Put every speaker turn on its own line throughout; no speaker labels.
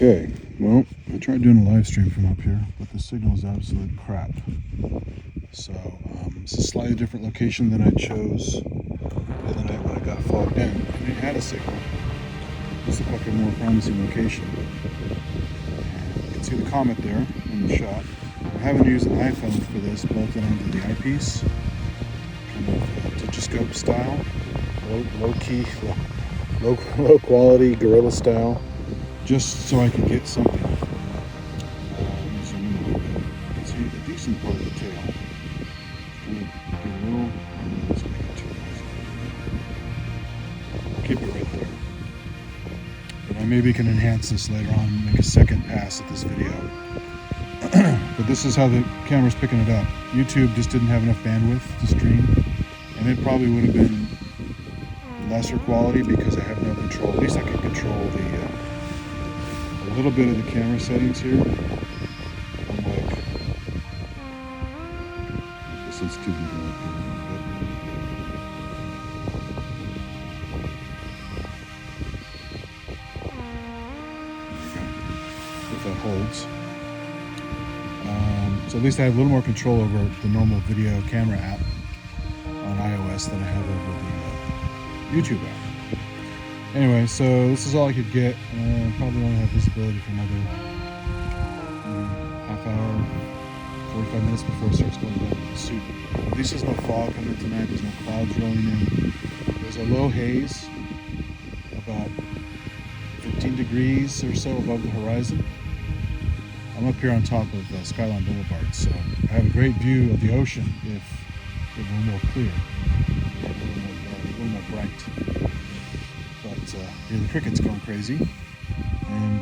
Okay, well, I tried doing a live stream from up here, but the signal is absolute crap. So, it's a slightly different location than I chose the other night when I got fogged in. And it had a signal. This looked like a more promising location. And you can see the comet there in the shot. I haven't used an iPhone for this, bolted onto the eyepiece, kind of Tik-Tok style, low-key, low-quality guerrilla style, just so I could get something. Zoom in a little bit. You can see a decent part of the tail. It's going to get too noisy. I'll keep it right there. But I maybe can enhance this later on and make a second pass at this video. But this is how the camera's picking it up. YouTube just didn't have enough bandwidth to stream, and it probably would have been lesser quality because I have no control. At least I can control a little bit of the camera settings here. Unlike the sensitivity a little bit. If that holds. So at least I have a little more control over the normal video camera app on iOS than I have over the YouTube app. Anyway, so this is all I could get. Probably only have visibility for another half hour, 45 minutes before it starts going down to the suit. At least there's no fog coming in tonight. There's no clouds rolling in. There's a low haze, about 15 degrees or so above the horizon. I'm up here on top of Skyline Boulevard, so I have a great view of the ocean if it were more clear, a little more bright. But here the cricket's going crazy, and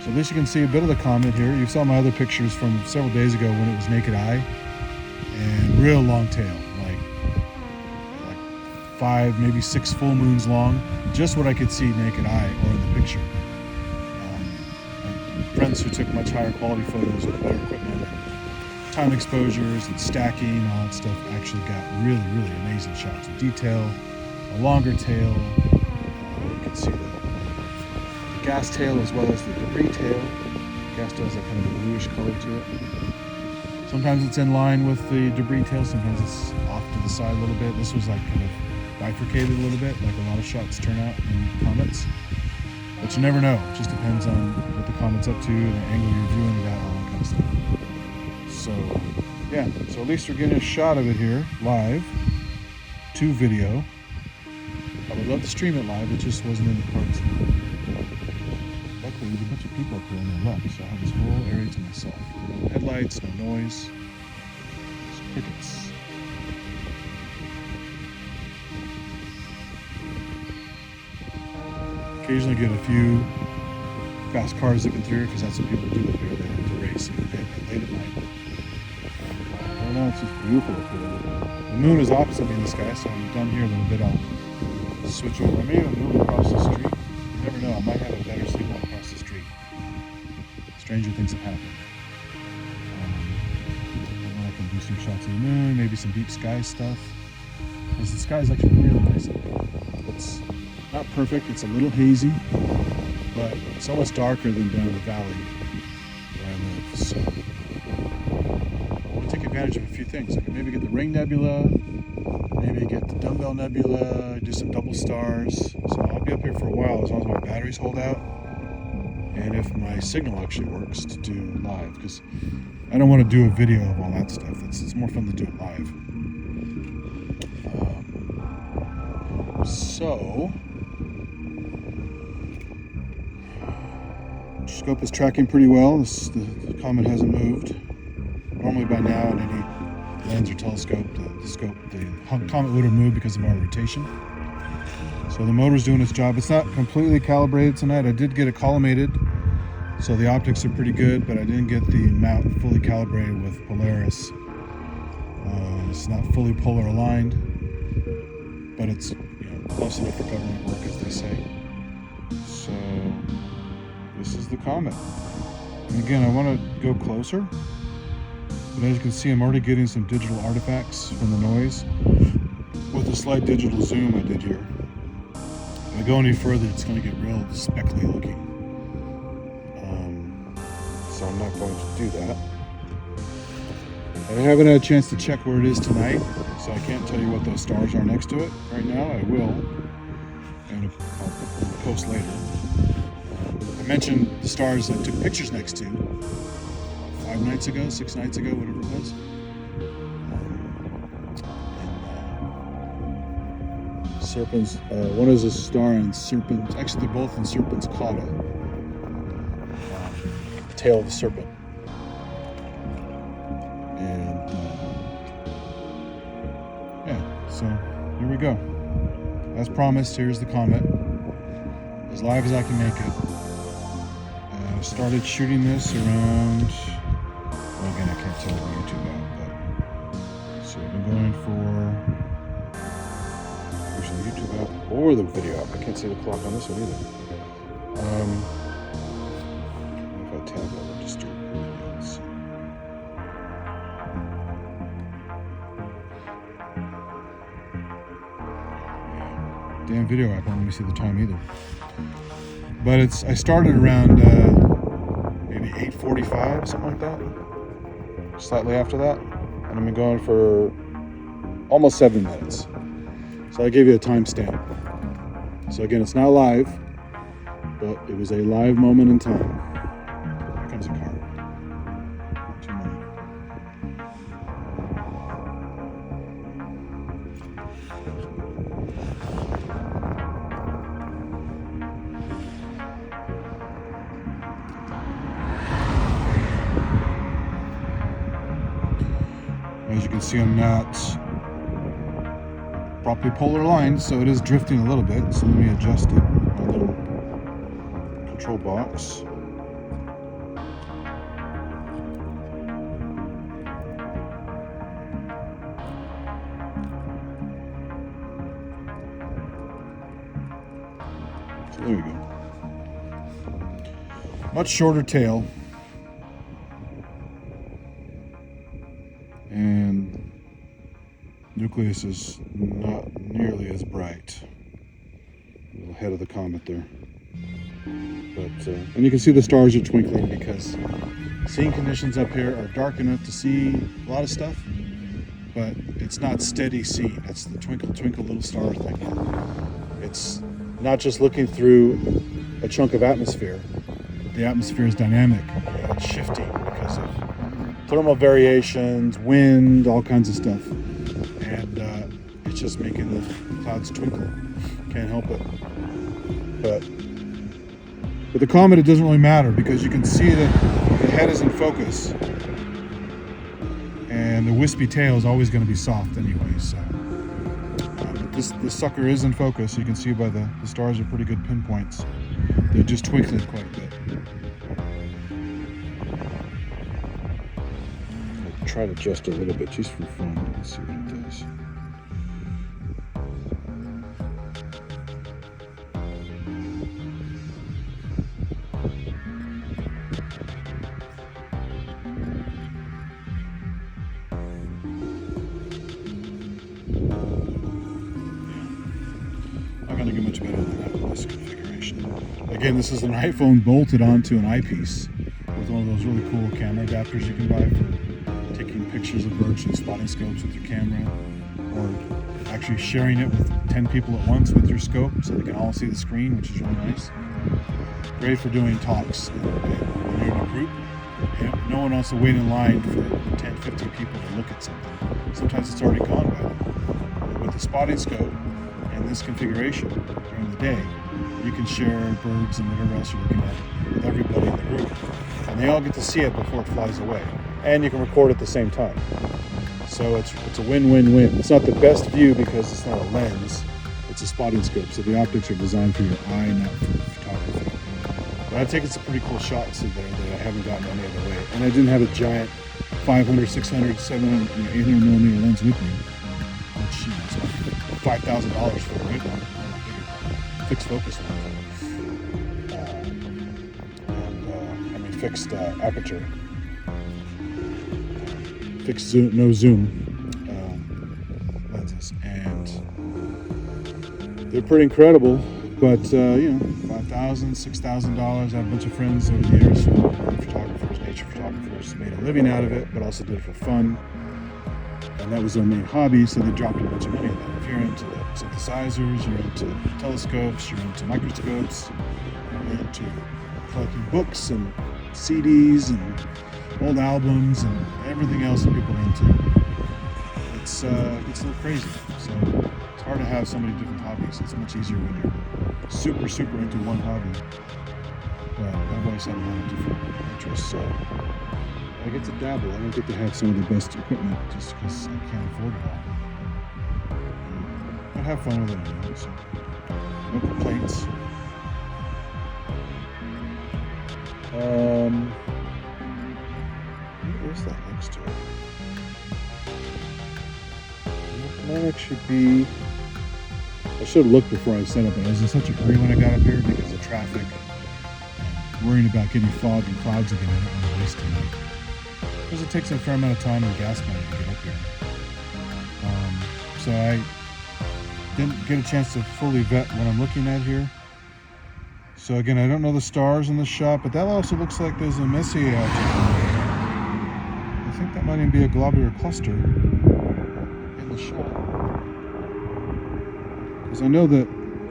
so at least you can see a bit of the comet here. You saw my other pictures from several days ago when it was naked eye and real long tail, like 5, maybe 6 full moons long. Just what I could see naked eye or in the picture. Friends who took much higher quality photos with better equipment and time exposures and stacking and all that stuff actually got really, really amazing shots of detail, a longer tail. You can see the gas tail as well as the debris tail. The gas tail has a kind of a bluish color to it. Sometimes it's in line with the debris tail, sometimes it's off to the side a little bit. This was like kind of bifurcated a little bit, like a lot of shots turn out in comets. But you never know. It just depends on what the comet's up to, the angle you're viewing it at, all that kind of stuff. So, yeah. So at least we're getting a shot of it here, live, to video. I would love to stream it live. It just wasn't in the cards. Luckily, there's a bunch of people up here on the left, so I have this whole area to myself. No headlights, no noise. Just crickets. Occasionally get a few fast cars zipping through because that's what people do up here. They like to race late at night. Oh no, it's just beautiful up here. The moon is opposite me in the sky, so I'm down here a little bit. I'll switch over. I may even move across the street. You never know. I might have a better signal across the street. Stranger things have happened. And then I can do some shots of the moon, maybe some deep sky stuff. Because the sky is actually really nice up here. It's not perfect, it's a little hazy, but it's almost darker than down in the valley where I live. So I want to take advantage of a few things. I can maybe get the Ring Nebula, maybe get the Dumbbell Nebula, do some double stars. So I'll be up here for a while as long as my batteries hold out and if my signal actually works to do live, because I don't want to do a video of all that stuff. It's more fun to do it live. So scope is tracking pretty well. The comet hasn't moved. Normally by now in any lens or telescope, the comet would have moved because of our rotation. So the motor's doing its job. It's not completely calibrated tonight. I did get it collimated, so the optics are pretty good, but I didn't get the mount fully calibrated with Polaris. It's not fully polar aligned, but it's close enough for government work, as they say. So this is the comet. And again, I want to go closer, but as you can see, I'm already getting some digital artifacts from the noise with a slight digital zoom I did here. If I go any further, it's going to get real speckly looking. so I'm not going to do that. I haven't had a chance to check where it is tonight, so I can't tell you what those stars are next to it right now. I will, and I'll post later. I mentioned the stars I took pictures next to 5 nights ago, 6 nights ago, whatever it was. Serpents, one is a star in Serpent, actually they're both in Serpent's Cauda, tail of the serpent. And yeah, so here we go. As promised, here's the comet, as live as I can make it. I started shooting this around, well again I can't tell the YouTube app, but so I've been going for the YouTube app or the video app. I can't see the clock on this one either. If I tap it, I'll disturb videos. Damn video app won't let me see the time either. But I started around maybe 8:45, something like that. Slightly after that, and I've been going for almost 7 minutes. So I gave you a timestamp. So again, it's not live, but it was a live moment in time. Here comes a car. Too many. As you can see, I'm not properly polar aligned, so it is drifting a little bit. So let me adjust it. My little control box. So there we go. Much shorter tail. And nucleus is not nearly as bright. A little head of the comet there. But and you can see the stars are twinkling because seeing conditions up here are dark enough to see a lot of stuff, but it's not steady seeing. It's the twinkle twinkle little star thing. It's not just looking through a chunk of atmosphere. The atmosphere is dynamic and it's shifting because of thermal variations, wind, all kinds of stuff. And it's just making the clouds twinkle. Can't help it. But with the comet, it doesn't really matter because you can see that the head is in focus, and the wispy tail is always going to be soft anyway. So this sucker is in focus. You can see by the stars are pretty good pinpoints. They're just twinkling quite a bit. I'll try to adjust a little bit just for fun. Let's see what it does. Going to get much better than that with this configuration. Again, this is an iPhone bolted onto an eyepiece with one of those really cool camera adapters you can buy for taking pictures of birds with spotting scopes with your camera, or actually sharing it with 10 people at once with your scope so they can all see the screen, which is really nice. Great for doing talks when you're in a group. And no one wants to wait in line for 10, 15 people to look at something. Sometimes it's already gone by then. With the spotting scope, in this configuration during the day, you can share birds and whatever else you're looking at with everybody in the group, and they all get to see it before it flies away, and you can record at the same time. So it's a win-win-win. It's not the best view because it's not a lens, it's a spotting scope, so the optics are designed for your eye, not for photography. But I've taken some pretty cool shots in there that I haven't gotten any other way, and I didn't have a giant 500, 600, 700, 800 millimeter lens with me, which is $5,000 for a good one, fixed focus one, and fixed aperture, fixed zoom, no zoom lenses, and they're pretty incredible. But you know, $5,000, $6,000. I have a bunch of friends over the years who are photographers, nature amateur photographers made a living out of it, but also did it for fun. And that was their main hobby, so they dropped a bunch of money on that. If you're into the synthesizers, you're into telescopes, you're into microscopes, you're into collecting books and CDs and old albums and everything else that people are into, it's a little crazy. So it's hard to have so many different hobbies. It's much easier when you're super into one hobby. But I've always had a lot of different interests, so I get to dabble. I don't get to have some of the best equipment just because I can't afford it all. But have fun with it anyway, so no complaints. Where's that next to it? It might actually be. I should have looked before I set up, but I was in such a hurry when I got up here because of traffic and worrying about getting fog and clouds again. I don't want to waste tonight because it takes a fair amount of time and gas money to get up here. So I didn't get a chance to fully vet what I'm looking at here. So again, I don't know the stars in the shot, but that also looks like there's a Messier object. I think that might even be a globular cluster in the shot. Because I know that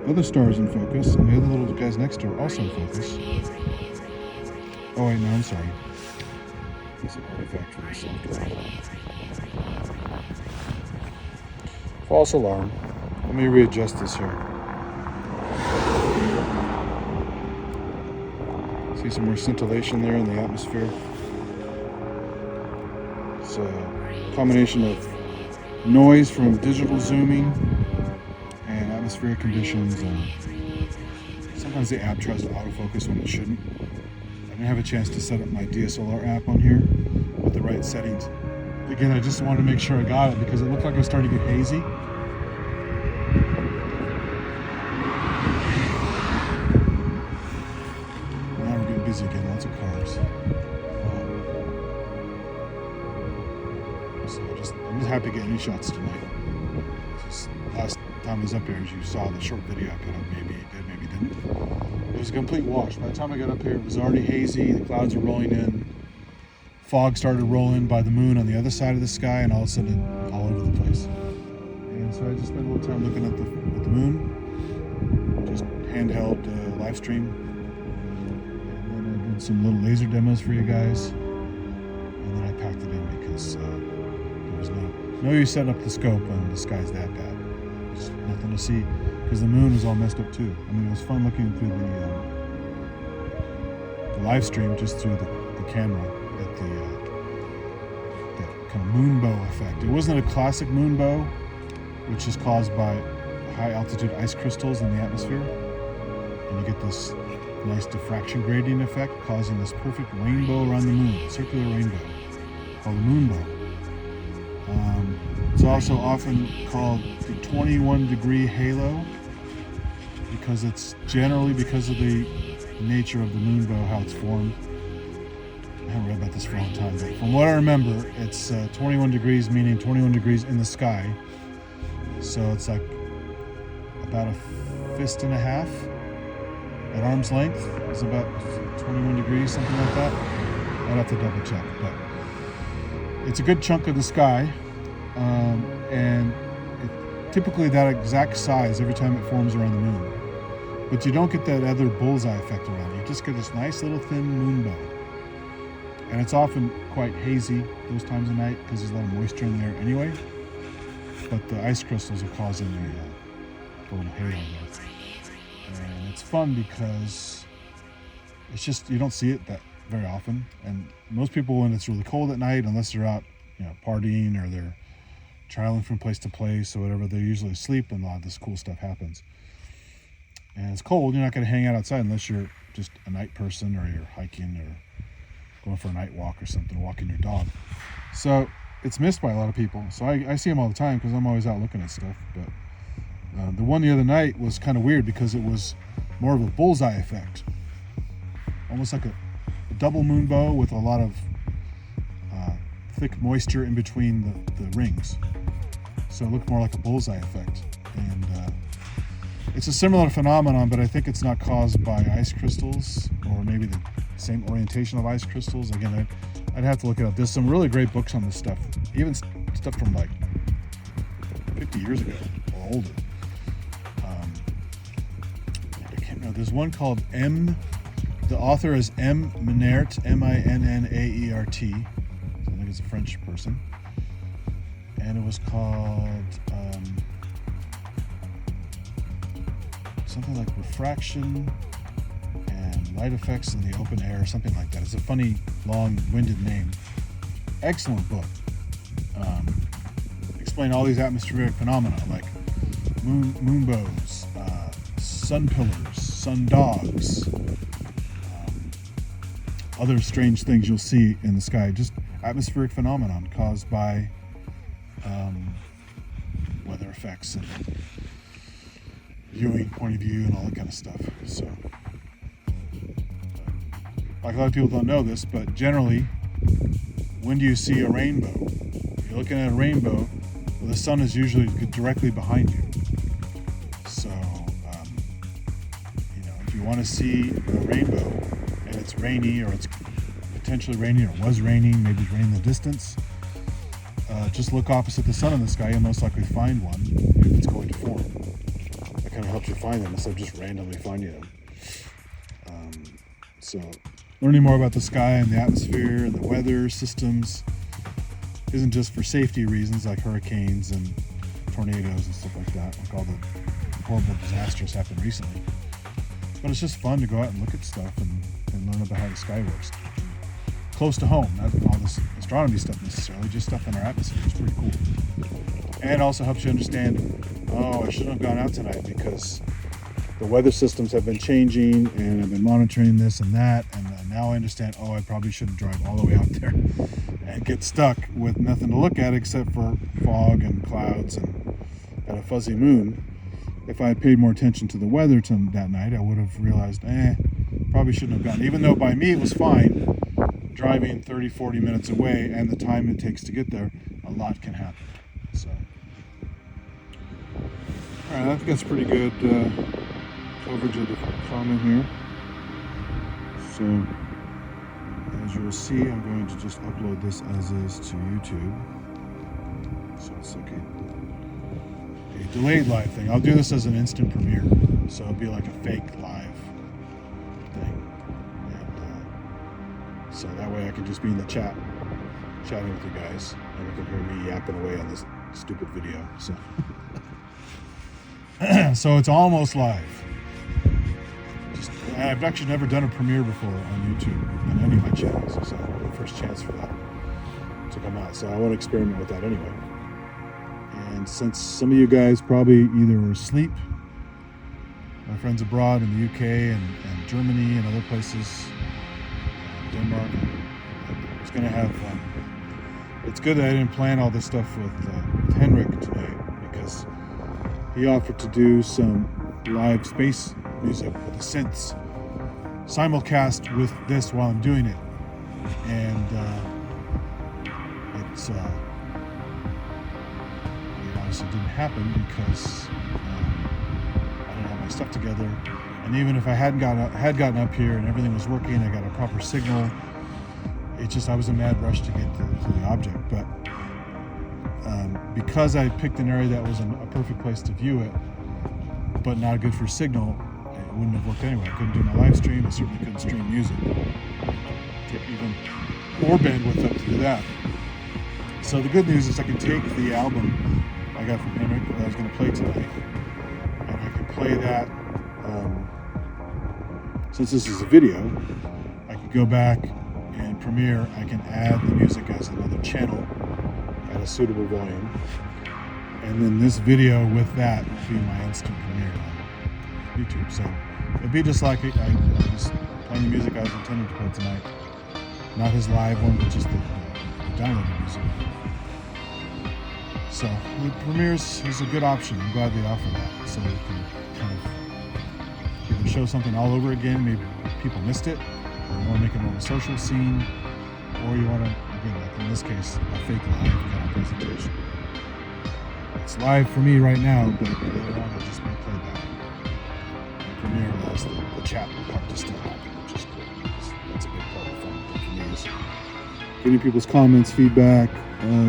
other stars in focus, and the other little guys next to are also in focus. Oh wait, no, I'm sorry. It's an artifact from the software. False alarm. Let me readjust this here. See some more scintillation there in the atmosphere. It's a combination of noise from digital zooming and atmospheric conditions. Sometimes the app tries to autofocus when it shouldn't. I didn't have a chance to set up my DSLR app on here with the right settings. Again, I just wanted to make sure I got it because it looked like it was starting to get hazy. Busy again, lots of cars. So I'm just happy to get any shots tonight. Just last time I was up here, as you saw the short video I put up, maybe it did, maybe it didn't. It was a complete wash. By the time I got up here, it was already hazy, the clouds were rolling in, fog started rolling by the moon on the other side of the sky, and all of a sudden, all over the place. And so I just spent a little time looking at the moon, just handheld live stream. Some little laser demos for you guys, and then I packed it in because there was no use setting up the scope when the sky's that bad. There's nothing to see because the moon is all messed up too. I mean, it was fun looking through the live stream just through the camera at that kind of moonbow effect. It wasn't a classic moonbow, which is caused by high altitude ice crystals in the atmosphere, and you get this nice diffraction gradient effect causing this perfect rainbow around the moon, circular rainbow called the moonbow. It's also often called the 21-degree halo because it's generally because of the nature of the moonbow, how it's formed. I haven't read about this for a long time, but from what I remember, it's 21 degrees, meaning 21 degrees in the sky. So it's like about a fist and a half. At arm's length is about 21 degrees, something like that. I'd have to double check, but it's a good chunk of the sky, and typically that exact size every time it forms around the moon. But you don't get that other bullseye effect around it. You just get this nice little thin moonbow, and it's often quite hazy those times of night because there's a lot of moisture in the air anyway. But the ice crystals are causing the little halo there. And it's fun because it's just, you don't see it that very often. And most people, when it's really cold at night, unless they're out, partying or they're traveling from place to place or whatever, they're usually asleep when a lot of this cool stuff happens. And it's cold, you're not going to hang out outside unless you're just a night person or you're hiking or going for a night walk or something, walking your dog. So it's missed by a lot of people. So I see them all the time because I'm always out looking at stuff. But the one the other night was kind of weird because it was more of a bullseye effect, almost like a double moonbow with a lot of thick moisture in between the rings. So it looked more like a bullseye effect. And it's a similar phenomenon, but I think it's not caused by ice crystals or maybe the same orientation of ice crystals. Again, I'd have to look it up. There's some really great books on this stuff, even stuff from like 50 years ago or older. I can't remember. There's one called the author is M. Minaert, Minnaert. So I think it's a French person. And it was called something like Refraction and Light Effects in the Open Air, or something like that. It's a funny, long-winded name. Excellent book. Explain all these atmospheric phenomena like moonbows, sun pillars, sun dogs, other strange things you'll see in the sky. Just atmospheric phenomenon caused by weather effects and viewing point of view and all that kind of stuff. So, like a lot of people don't know this, but generally, when do you see a rainbow? If you're looking at a rainbow, well, the sun is usually directly behind you. So, if you want to see a rainbow and it's rainy, or it's potentially rainy, or was raining, maybe it's raining in the distance, just look opposite the sun in the sky. You'll most likely find one if it's going to form. That kind of helps you find them instead of just randomly finding them. So learning more about the sky and the atmosphere and the weather systems isn't just for safety reasons like hurricanes and tornadoes and stuff like that, like all the horrible disasters happened recently. But it's just fun to go out and look at stuff and learn about how the sky works. Close to home, not all this astronomy stuff necessarily, just stuff in our atmosphere. It's pretty cool. And also helps you understand, I shouldn't have gone out tonight because the weather systems have been changing and I've been monitoring this and that, and now I understand, I probably shouldn't drive all the way out there and get stuck with nothing to look at except for fog and clouds and a fuzzy moon. If I had paid more attention to the weather that night, I would have realized, probably shouldn't have gone. Even though by me it was fine, driving 30, 40 minutes away and the time it takes to get there, a lot can happen. So, all right, I think that's pretty good coverage of the comet here. So, as you will see, I'm going to just upload this as is to YouTube. So it's like a delayed live thing. I'll do this as an instant premiere, so it'll be like a fake live thing. So that way I can just be in the chat, chatting with you guys, and you can hear me yapping away on this stupid video. So, so it's almost live. I've actually never done a premiere before on YouTube on any of my channels, so the first chance for that to come out. So I want to experiment with that anyway. And since some of you guys probably either were asleep, my friends abroad in the UK and Germany and other places, Denmark, I was going to have it's good that I didn't plan all this stuff with Henrik tonight, because he offered to do some live space music with the synths simulcast with this while I'm doing it, and it obviously didn't happen because I didn't have my stuff together. And even if I had gotten up here and everything was working, I got a proper signal, it's just I was in a mad rush to get to the object. But because I picked an area that was a perfect place to view it, but not good for signal, it wouldn't have worked anyway. I couldn't do my live stream. I certainly couldn't stream music. Even more bandwidth up to do that. So the good news is I can take the album I got from Henrik that I was going to play tonight, and I can play that. Since this is a video, I could go back and Premiere. I can add the music as another channel at a suitable volume, and then this video with that will be my instant premiere on YouTube. So it'd be just like I was playing the music I was intending to play tonight, not his live one, but just the downloaded music. So the Premieres is a good option. I'm glad they offer that, so you can kind of either show something all over again, maybe people missed it, or you want to make it more of a social scene, or you want to, again, like in this case, a fake live kind of presentation. It's live for me right now, but later on I just may play back. Premiere allows the chat part to still happen, which is cool. that's a big part of fun for me, is getting people's comments, feedback,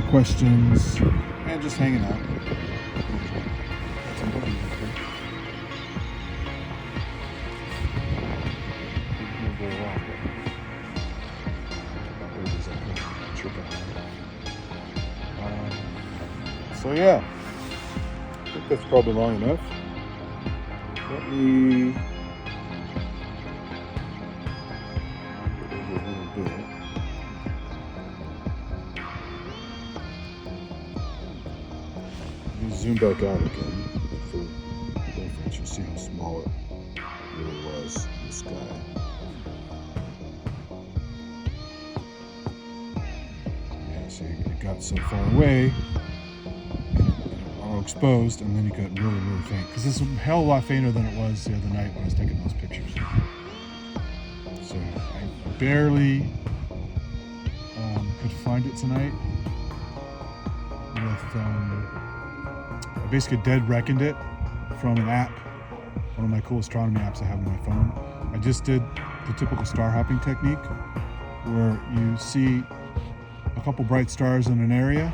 questions, and just hanging out. That's important. So yeah, I think that's probably long enough. Let me get over a little bit. Let me zoom back out again for reference. You see how small it really was in the sky. Yeah, so it got so far away, all exposed, and then you got really, really faint. Because it's a hell of a lot fainter than it was the other night when I was taking those pictures. So I barely could find it tonight. I basically dead reckoned it from an app, one of my cool astronomy apps I have on my phone. I just did the typical star hopping technique, where you see a couple bright stars in an area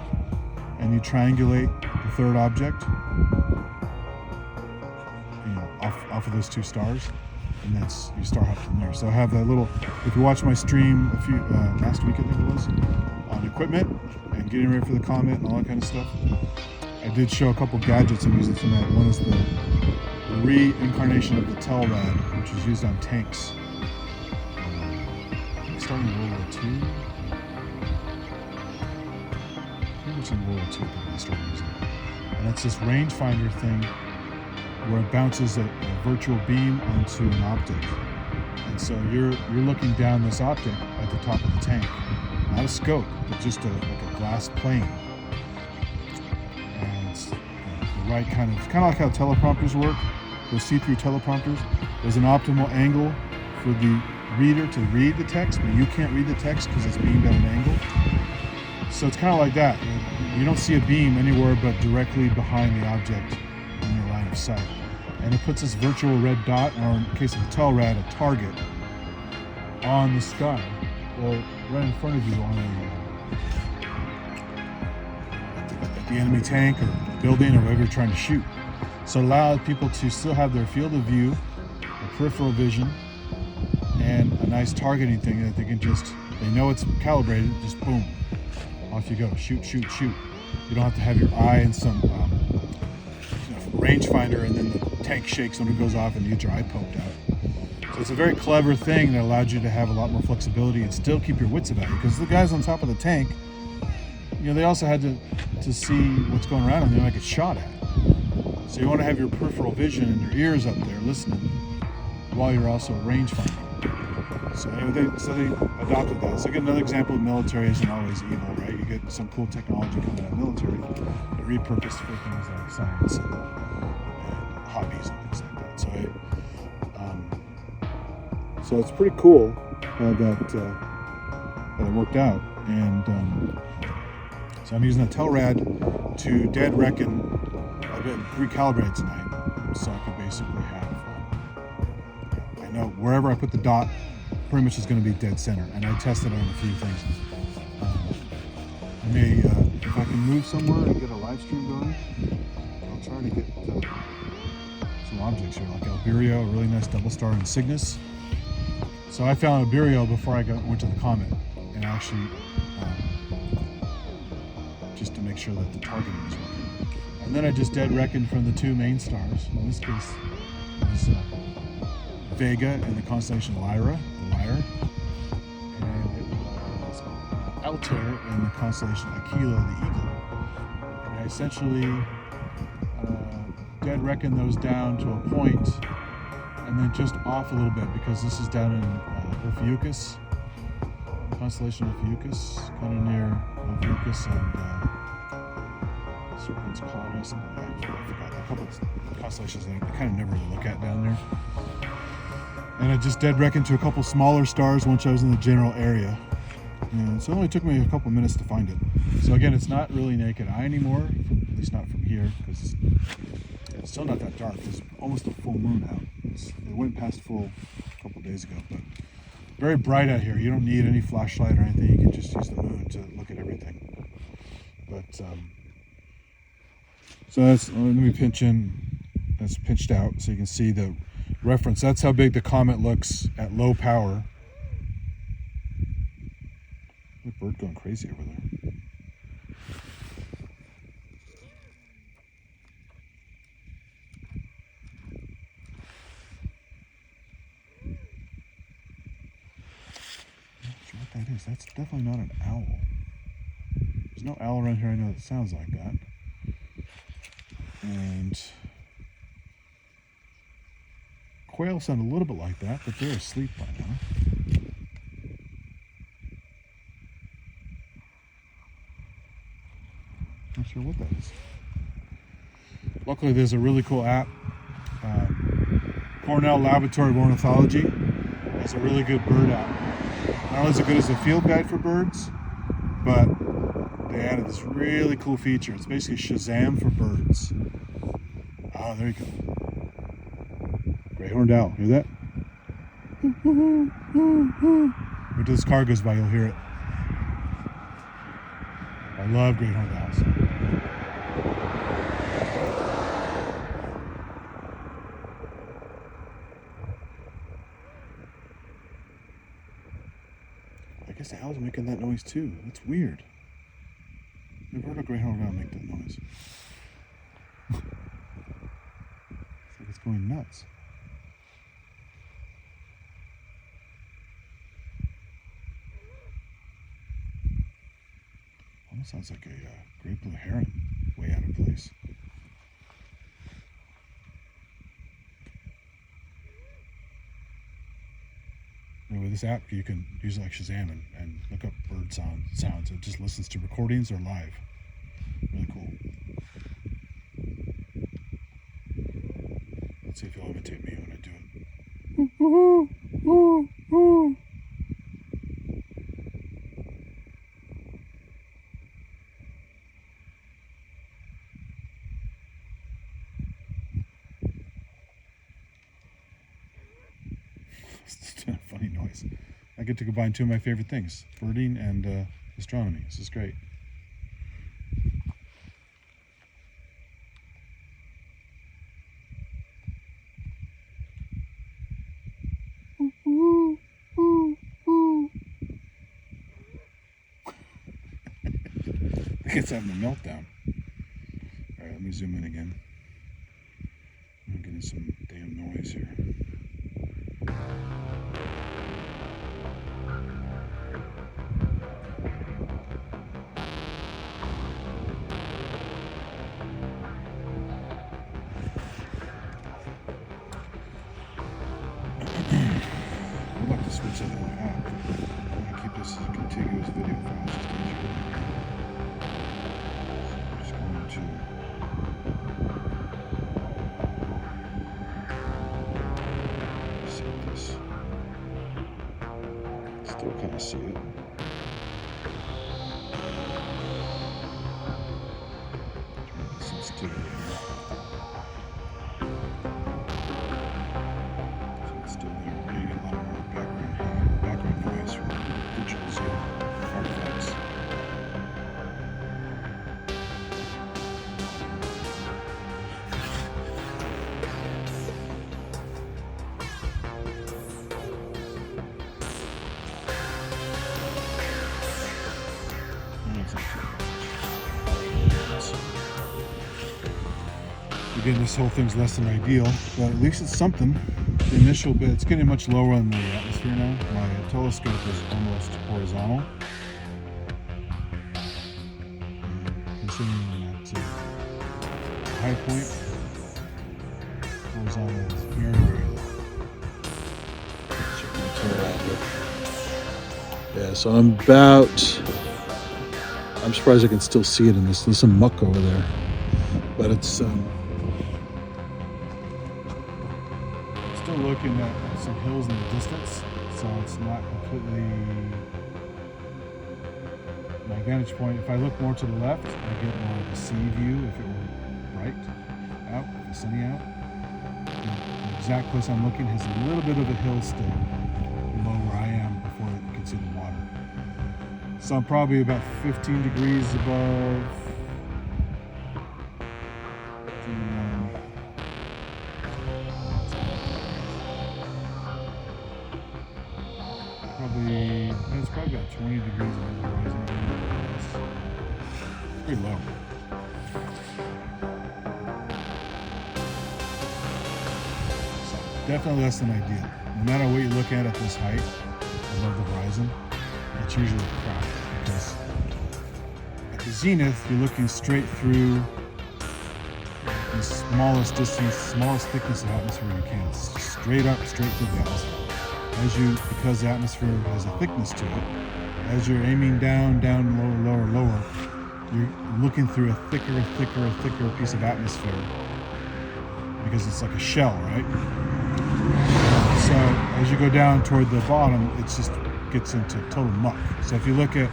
and you triangulate the third object, off of those two stars, and that's, you star hop from there. So I have that little, if you watch my stream last week I think it was, on equipment and getting ready for the Comet and all that kind of stuff, I did show a couple gadgets I'm using tonight. One is the reincarnation of the Telrad, which is used on tanks. Starting in World War II. Pretty much in World War II they started using it. And it's this rangefinder thing where it bounces a virtual beam onto an optic. And so you're looking down this optic at the top of the tank. Not a scope, but just like a glass plane. And it's the right kind of like how teleprompters work, those see-through teleprompters. There's an optimal angle for the reader to read the text, but you can't read the text because it's beamed at an angle. So it's kind of like that. You don't see a beam anywhere but directly behind the object in your line of sight. And it puts this virtual red dot, or in the case of the Telrad, a target on the sky, or right in front of you on the enemy tank or building or whatever you're trying to shoot. So it allows people to still have their field of view, their peripheral vision, and a nice targeting thing that they can just, they know it's calibrated, just boom, off you go, shoot, shoot, shoot. You don't have to have your eye in some rangefinder and then the tank shakes when it goes off and you get your eye poked out. So it's a very clever thing that allowed you to have a lot more flexibility and still keep your wits about you, because the guys on top of the tank, they also had to see what's going around and they might get shot at. So you want to have your peripheral vision and your ears up there listening while you're also rangefinding. So anyway, they adopted that. So again, another example of military isn't always evil, right? You get some cool technology coming out of the military, repurposed for things like science and hobbies and things like that. So it's pretty cool that it worked out. And so I'm using the Telrad to dead reckon a bit recalibrated tonight, so I could basically have I know wherever I put the dot pretty much is going to be dead center, and I tested on a few things. I may, if I can move somewhere and get a live stream going, I'll try to get some objects here, like Alberio, a really nice double star in Cygnus. So I found Alberio before I went to the Comet, and actually just to make sure that the targeting is working. And then I just dead reckoned from the two main stars. In this case, it was Vega in the constellation Lyra, the Lyre, and it was Altair in the constellation Aquila, the Eagle. And I essentially dead reckoned those down to a point, and then just off a little bit, because this is down in Ophiuchus, constellation Ophiuchus, kind of near Ophiuchus and Serpent's Claudius, and I forgot a couple of constellations that I kind of never really look at down there. And I just dead reckoned to a couple smaller stars once I was in the general area. And so it only took me a couple minutes to find it. So again, it's not really naked eye anymore, at least not from here, because it's still not that dark. There's almost a full moon out. It went past full a couple days ago, but very bright out here. You don't need any flashlight or anything. You can just use the moon to look at everything. But so that's, let me pinch in. That's pinched out so you can see the reference. That's how big the comet looks at low power. The bird going crazy over there. That is. That's definitely not an owl. There's no owl around here I know that sounds like that. And quail sound a little bit like that, but they're asleep by now. Not sure what that is. Luckily, there's a really cool app. Cornell Laboratory of Ornithology has a really good bird app. Not as good as a field guide for birds, but they added this really cool feature. It's basically Shazam for birds. Oh, there you go. Great horned owl. Hear that? Wait till this car goes by, you'll hear it. I love great horned owls. I guess the owl's making that noise too. That's weird. Never heard a great horned owl make that noise. It's like it's going nuts. Almost sounds like a great blue heron way out of place. Anyway, this app you can use like Shazam and look up bird sounds. It just listens to recordings or live. Really cool. Let's see if you'll imitate me when I do it. It's a funny noise. I get to combine two of my favorite things, birding and astronomy. This is great. The kid's having a meltdown. Alright, let me zoom in again. I'm getting some damn noise here. I'd like to switch that one out. I'm going to keep this as a contiguous video file. It's just easier. I'm just going to set this. Still kind of see it. Turn the sensitivity here. Still there. You get a lot more background noise from digital zoom artifacts. Again, this whole thing's less than ideal, but at least it's something. The initial bit, it's getting much lower in the atmosphere now. My telescope is almost horizontal. Considering that high point, horizontal is very, very low. Yeah, so I'm surprised I can still see it in this. There's some muck over there, but it's still looking at some hills in the distance, so it's not completely my vantage point. If I look more to the left, I get more of a sea view if it were bright out, if it's sunny out. The exact place I'm looking has a little bit of a hill still below where I am So I'm probably about 15 degrees above. It's probably about 20 degrees above the horizon. It's pretty low. So definitely less than ideal. No matter what you look at this height above the horizon, it's usually crap, because at the zenith you're looking straight through the smallest distance, smallest thickness of atmosphere you can. It's just straight up, straight through the atmosphere. Because the atmosphere has a thickness to it, as you're aiming down, lower, you're looking through a thicker piece of atmosphere, because it's like a shell, right? So as you go down toward the bottom, it just gets into total muck. So if you look at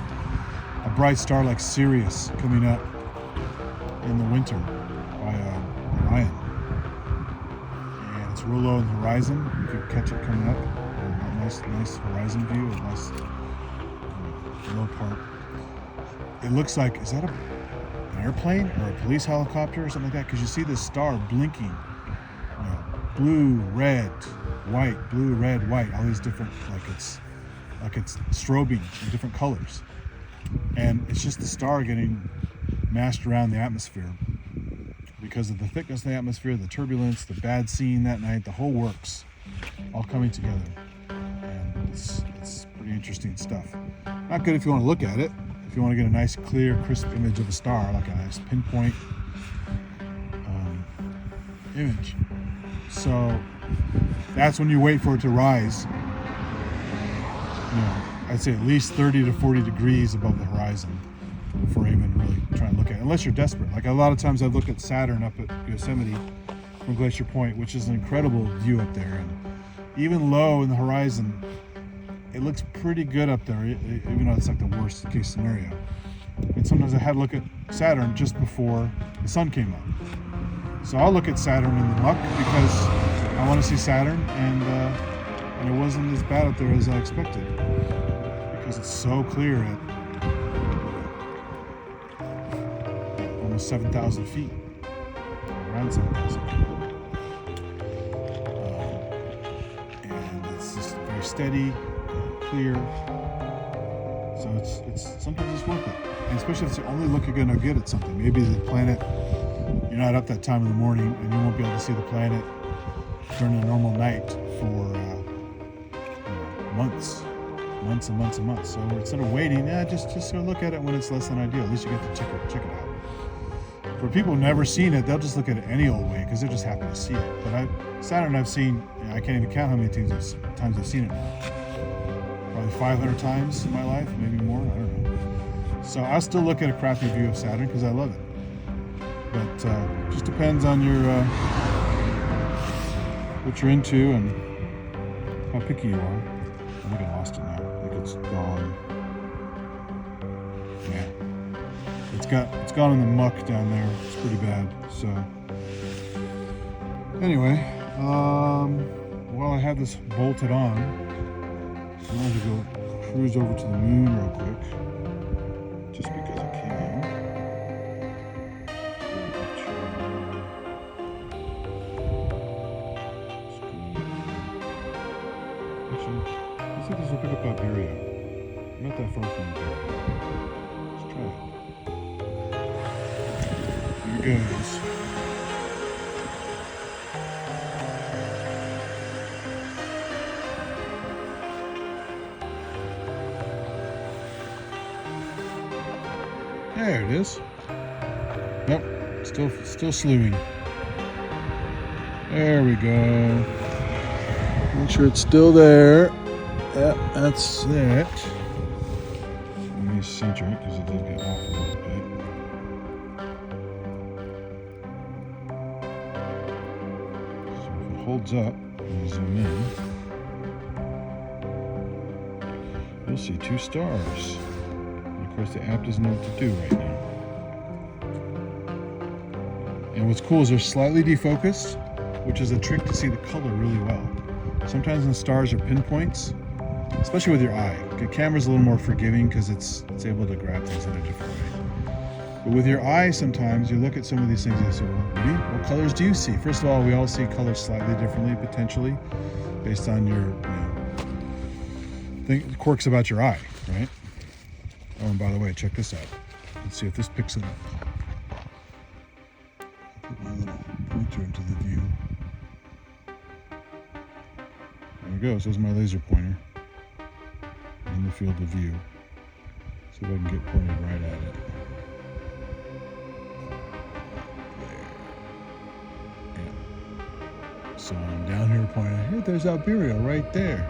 a bright star like Sirius coming up in the winter by Orion, and it's real low on the horizon, you could catch it coming up. Nice horizon view, a nice low part. It looks like, is that an airplane or a police helicopter or something like that? Because you see this star blinking, blue, red, white, blue, red, white, all these different, like it's strobing in different colors, and it's just the star getting mashed around the atmosphere because of the thickness of the atmosphere, the turbulence, the bad scene that night, the whole works all coming together. It's pretty interesting stuff. Not good if you want to look at it. If you want to get a nice, clear, crisp image of a star, like a nice pinpoint image. So that's when you wait for it to rise. I'd say at least 30 to 40 degrees above the horizon before even really trying to look at it, unless you're desperate. Like a lot of times I've looked at Saturn up at Yosemite from Glacier Point, which is an incredible view up there. And even low in the horizon, it looks pretty good up there, even though it's like the worst case scenario. And sometimes I had to look at Saturn just before the sun came up. So I'll look at Saturn in the muck because I want to see Saturn, and it wasn't as bad up there as I expected, because it's so clear at almost 7,000 feet, around 7,000 feet. And it's just very steady, clear, so it's sometimes it's worth it, and especially if it's the only look you're gonna get at something. Maybe the planet, you're not up that time of the morning and you won't be able to see the planet during a normal night for months and months. So instead of waiting, just sort of look at it when it's less than ideal. At least you get to check it out. For people who've never seen it, they'll just look at it any old way because they're just happy to see it. But Saturn I've seen, I can't even count how many times I've seen it now. Probably 500 times in my life, maybe more, I don't know. So I still look at a crappy view of Saturn because I love it. But just depends on your what you're into and how picky you are. I think I lost it now. I think it's gone. Yeah, it's gone in the muck down there. It's pretty bad. So anyway, while I have this bolted on, I'm going to go cruise over to the moon real quick, just because I can. Actually, let's see if this will pick up Iberia. I'm not that far from Iberia. Let's try it. Here it goes. There it is. Nope, still slewing. There we go. Make sure it's still there. Yep, that's it. Let me center it because it did get off a little bit. So if it holds up, and zoom in, you'll see two stars. Of course, the app doesn't know what to do right now. And what's cool is they're slightly defocused, which is a trick to see the color really well. Sometimes when stars are pinpoints, especially with your eye. The camera's a little more forgiving because it's able to grab things in a different way. But with your eye, sometimes you look at some of these things and you say, well, what colors do you see? First of all, we all see colors slightly differently, potentially, based on your quirks about your eye, right? Oh, and by the way, check this out. Let's see if this picks it up. I'll put my little pointer into the view. There it goes. There's my laser pointer in the field of view. See if I can get pointed right at it. So I'm down here pointing, hey, there's Albireo right there.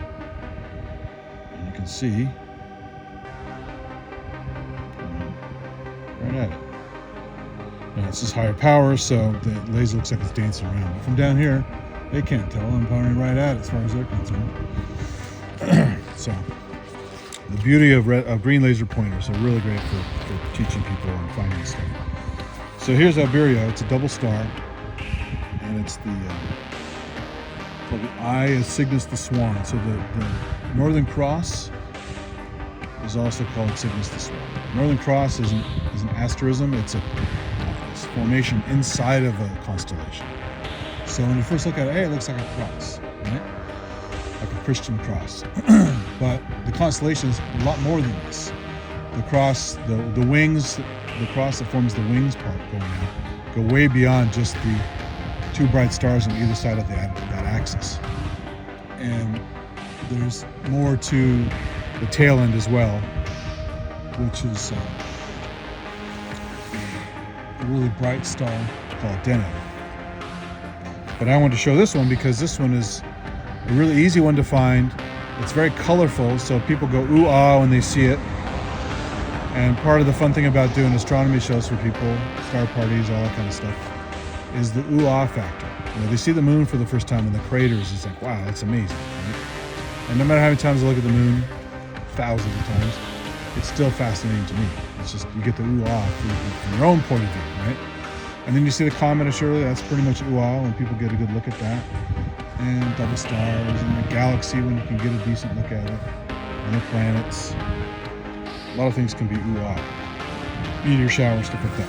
And you can see right at it. Now this is higher power, so the laser looks like it's dancing around. But from down here, they can't tell. I'm pointing right at it as far as they're concerned. So the beauty of green laser pointers are really great for teaching people and finding stuff. So here's Albireo. It's a double star, and it's the eye of Cygnus the Swan. So the Northern Cross is also called Cygnus the Swan. Northern Cross is an asterism. It's a formation inside of a constellation. So when you first look at it, hey, it looks like a cross, right? Like a Christian cross. But the constellation is a lot more than this. The cross, the wings, the cross that forms the wings part going out, go way beyond just the two bright stars on either side of that axis. And there's more to the tail end as well, which is a really bright star called Deneb. But I wanted to show this one because this one is a really easy one to find. It's very colorful, so people go ooh ah when they see it. And part of the fun thing about doing astronomy shows for people, star parties, all that kind of stuff, is the ooh ah factor. You know, they see the moon for the first time in the craters. It's like, wow, that's amazing, right? And no matter how many times I look at the moon, thousands of times, it's still fascinating to me. It's just, you get the ooh ah from your own point of view, right? And then you see the comet of Shirley, that's pretty much ooh ah when people get a good look at that. And double stars, and the galaxy when you can get a decent look at it, and the planets. A lot of things can be ooh ah. Meteor showers, stuff like that.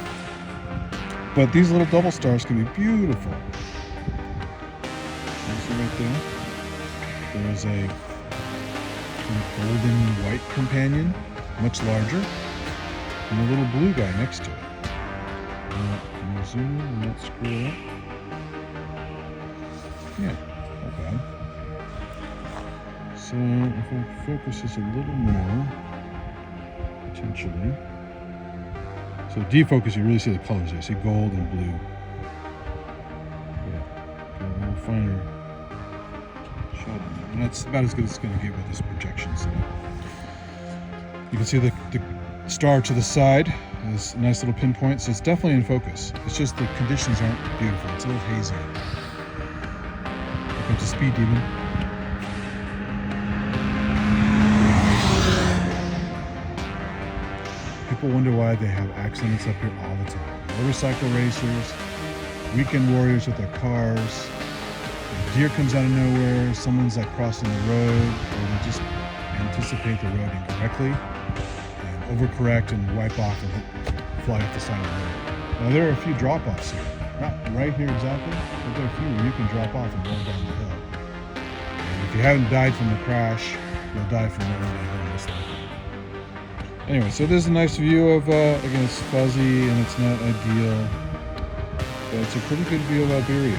But these little double stars can be beautiful. See right there? There's a golden white companion, much larger, and a little blue guy next to it. Can you zoom in and not screw it up? Yeah, not bad. So if I focus this a little more, potentially. So defocus, you really see the colors there. You see gold and blue. Yeah, a little finer shot on there. And that's about as good as it's going to get with this projection setup. You can see the star to the side is a nice little pinpoint, so it's definitely in focus. It's just the conditions aren't beautiful. It's a little hazy. Look up to speed demon. People wonder why they have accidents up here all the time. Motorcycle racers, weekend warriors with their cars, a deer comes out of nowhere, someone's like crossing the road, or they just anticipate the road incorrectly and overcorrect and wipe off and fly off the side of the road. Now there are a few drop-offs here. Not right here exactly, but there are a few where you can drop off and roll down the hill. And if you haven't died from the crash, you'll die from rolling down the hill most likely. Anyway, so there's a nice view of, again, it's fuzzy and it's not ideal, but it's a pretty good view of Albireo.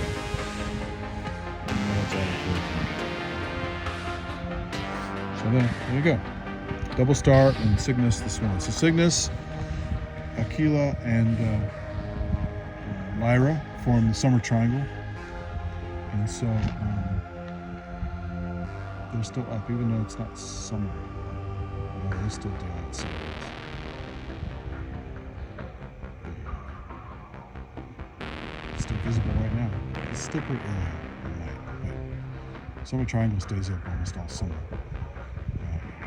So there you go. Double star and Cygnus the Swan. So Cygnus, Aquila, and Lyra form the summer triangle. And so they're still up, even though it's not summer. They still do it. So it's still visible right now. It's still pretty early at night, but summer triangle stays up almost all summer,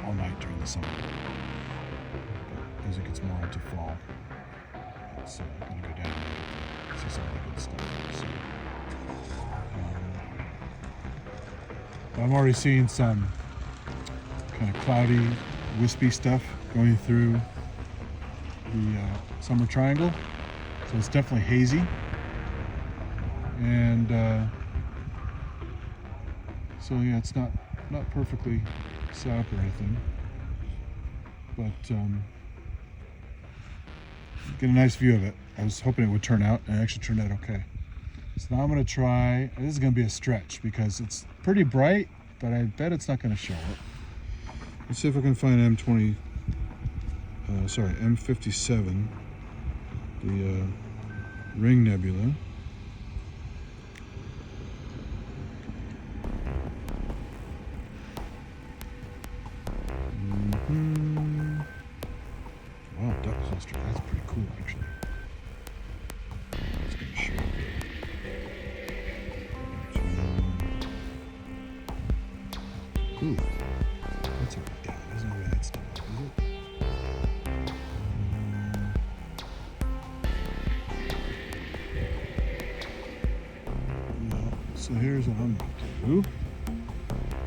all night during the summer. But as it gets more into fall, it's going to go down and see some of the good stuff. So, I'm already seeing some kind of cloudy, wispy stuff going through the summer triangle. So it's definitely hazy. And so yeah, it's not perfectly set up or anything, but get a nice view of it. I was hoping it would turn out, and it actually turned out okay. So now I'm going to try, this is going to be a stretch because it's pretty bright, but I bet it's not going to show it. Let's see if I can find M57, the ring nebula. Wow, duck cluster. That's pretty cool, actually. It's going to show up. Ooh, that's a, yeah, there's no way that's still up, is it? No. So here's what I'm going to do.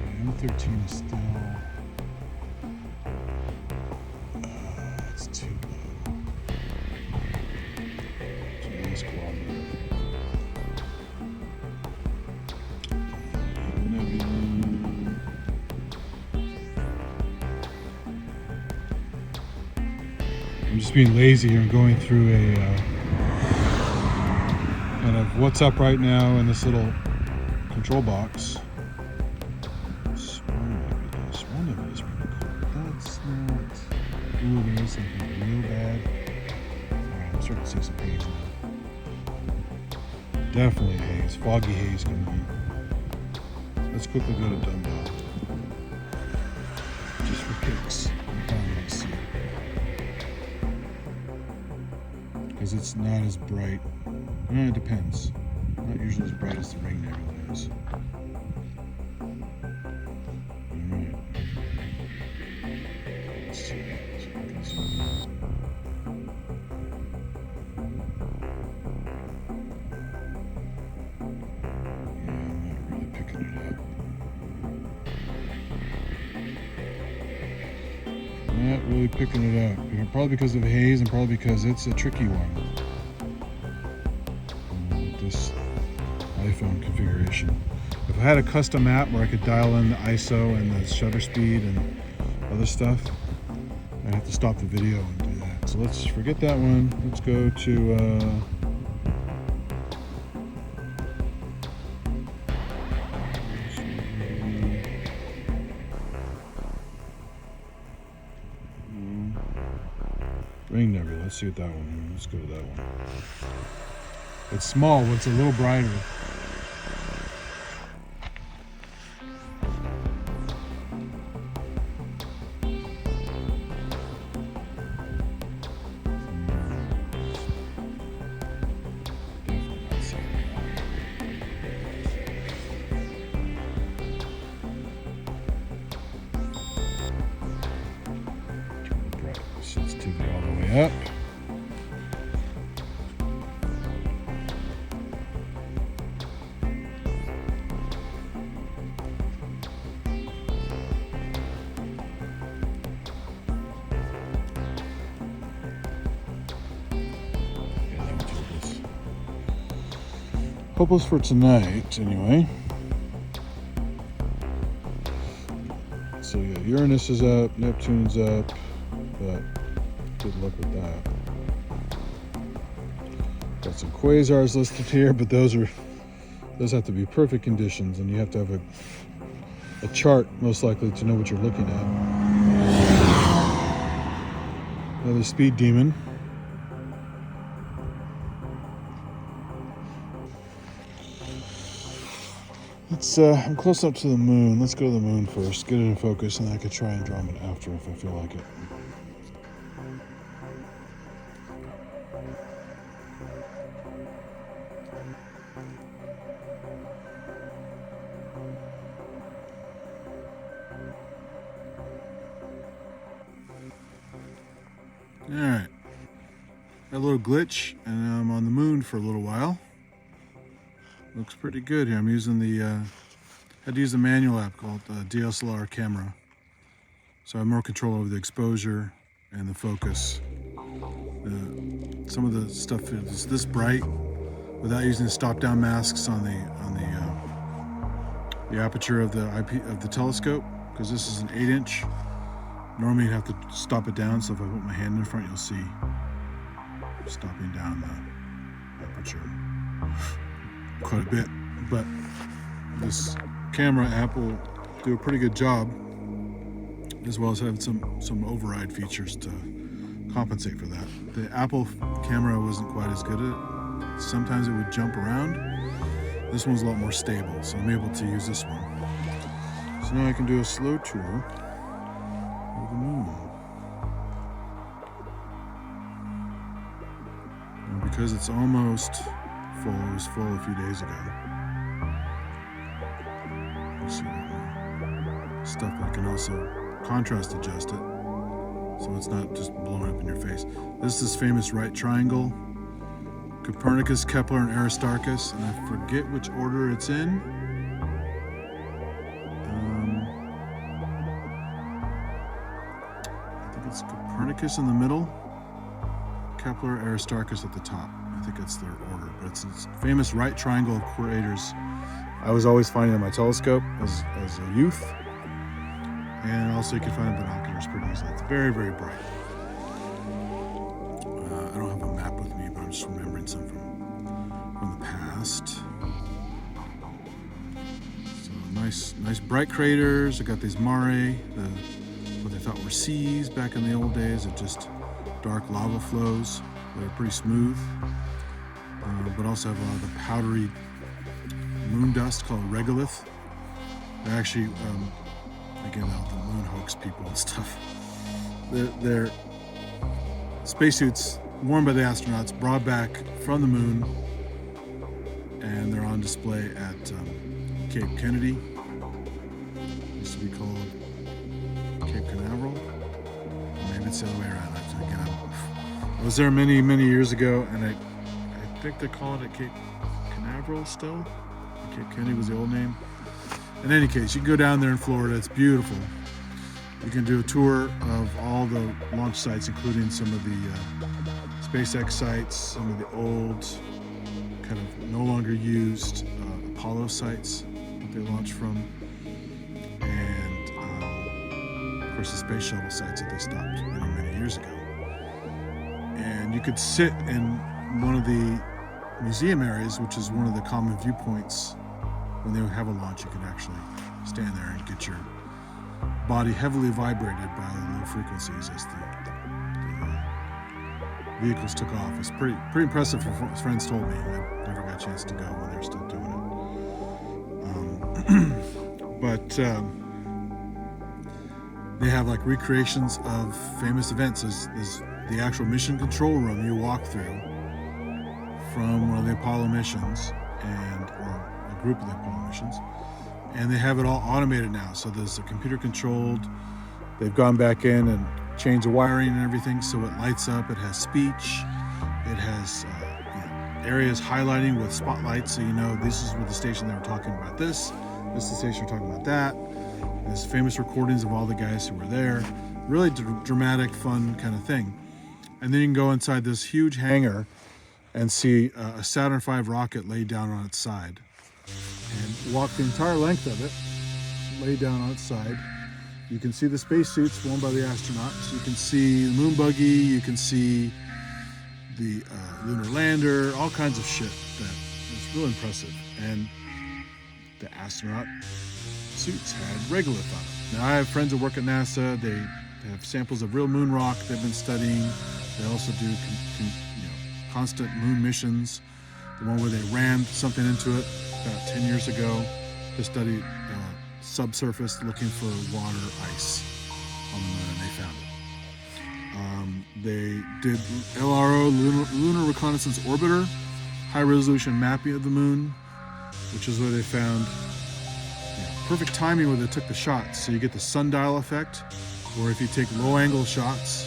Yeah, M13 is still. It's too low. It's a nice kilometer. I'm just being lazy here and going through a kind of what's up right now in this little control box. One of it is pretty cool. That's not. Ooh, there is something real bad. Alright, I'm starting to see some haze now. Definitely haze. Foggy haze coming in. Let's quickly go to Dumbbell. Just for kicks. Let's see. Because it's not as bright. No, it depends. Not usually as bright as the ring nebula is. Alright. Let's see. Not really picking it up. Probably because of haze and probably because it's a tricky one. This iPhone configuration. If I had a custom app where I could dial in the ISO and the shutter speed and other stuff, I'd have to stop the video and do that. So let's forget that one. Let's go to ring nebula. Let's see what that one is. Let's go to that one. It's small, but it's a little brighter. Sensitivity all the way up. Hopeless for tonight, anyway. So yeah, Uranus is up, Neptune's up, but good luck with that. Got some quasars listed here, but those have to be perfect conditions, and you have to have a chart most likely to know what you're looking at. Another speed demon. I'm close up to the moon. Let's go to the moon first, get it in focus, and then I could try Andromeda after if I feel like it. Alright, got a little glitch, and I'm on the moon for a little while. Looks pretty good here. I'm using the, had to use the manual app called DSLR camera. So I have more control over the exposure and the focus. Some of the stuff is this bright without using the stop-down masks on the aperture of the telescope, because this is an 8-inch. Normally you'd have to stop it down, so if I put my hand in front, you'll see stopping down the aperture quite a bit. But this camera, Apple, do a pretty good job, as well as having some override features to compensate for that. The Apple camera wasn't quite as good at it. Sometimes it would jump around. This one's a lot more stable, so I'm able to use this one. So now I can do a slow tour of the moon. And because it's almost full, it was full a few days ago. You see that stuff that can also contrast adjust it, so it's not just blowing up in your face. This is famous right triangle. Copernicus, Kepler, and Aristarchus, and I forget which order it's in. I think it's Copernicus in the middle, Kepler, Aristarchus at the top. I think that's their order, but it's famous right triangle of craters. I was always finding on my telescope as a youth, and also you can find it in binoculars pretty easily. It's very, very bright. I don't have a map with me, but I'm just remembering some from the past. So nice bright craters. I got these mare, what they thought were seas back in the old days, of just dark lava flows that are pretty smooth, but also have a lot of the powdery moon dust called regolith. They're actually, again, the moon hoax people and stuff. They're spacesuits worn by the astronauts, brought back from the moon, and they're on display at Cape Kennedy. Used to be called Cape Canaveral. Or maybe it's the other way around. Again, I was there many, many years ago, and I think they call it Cape Canaveral still. Cape Kennedy was the old name. In any case, you can go down there in Florida. It's beautiful. You can do a tour of all the launch sites, including some of the SpaceX sites, some of the old, kind of no longer used Apollo sites that they launched from, and of course the space shuttle sites that they stopped many, many years ago. And you could sit in one of the museum areas, which is one of the common viewpoints. When they would have a launch, you could actually stand there and get your body heavily vibrated by the low frequencies as the vehicles took off. It's pretty impressive. Friends told me. I never got a chance to go when they were still doing it. But they have like recreations of famous events. There's the actual mission control room you walk through from one of the Apollo missions, or a group of the Apollo missions, and they have it all automated now. So there's a computer controlled. They've gone back in and changed the wiring and everything, so it lights up. It has speech. It has areas highlighting with spotlights, so you know this is where the station they were talking about this. This is the station we're talking about that. There's famous recordings of all the guys who were there. Really dramatic, fun kind of thing. And then you can go inside this huge hangar and see a Saturn V rocket laid down on its side, and walk the entire length of it, laid down on its side. You can see the spacesuits worn by the astronauts. You can see the moon buggy. You can see the lunar lander. All kinds of shit that is real impressive. And the astronaut suits had regolith on them. Now I have friends that work at NASA. They have samples of real moon rock they've been studying. They also do constant moon missions. The one where they rammed something into it about 10 years ago to study subsurface, looking for water, ice on the moon, and they found it. They did LRO, Lunar Reconnaissance Orbiter, high-resolution mapping of the moon, which is where they found perfect timing where they took the shots. So you get the sundial effect, or if you take low-angle shots,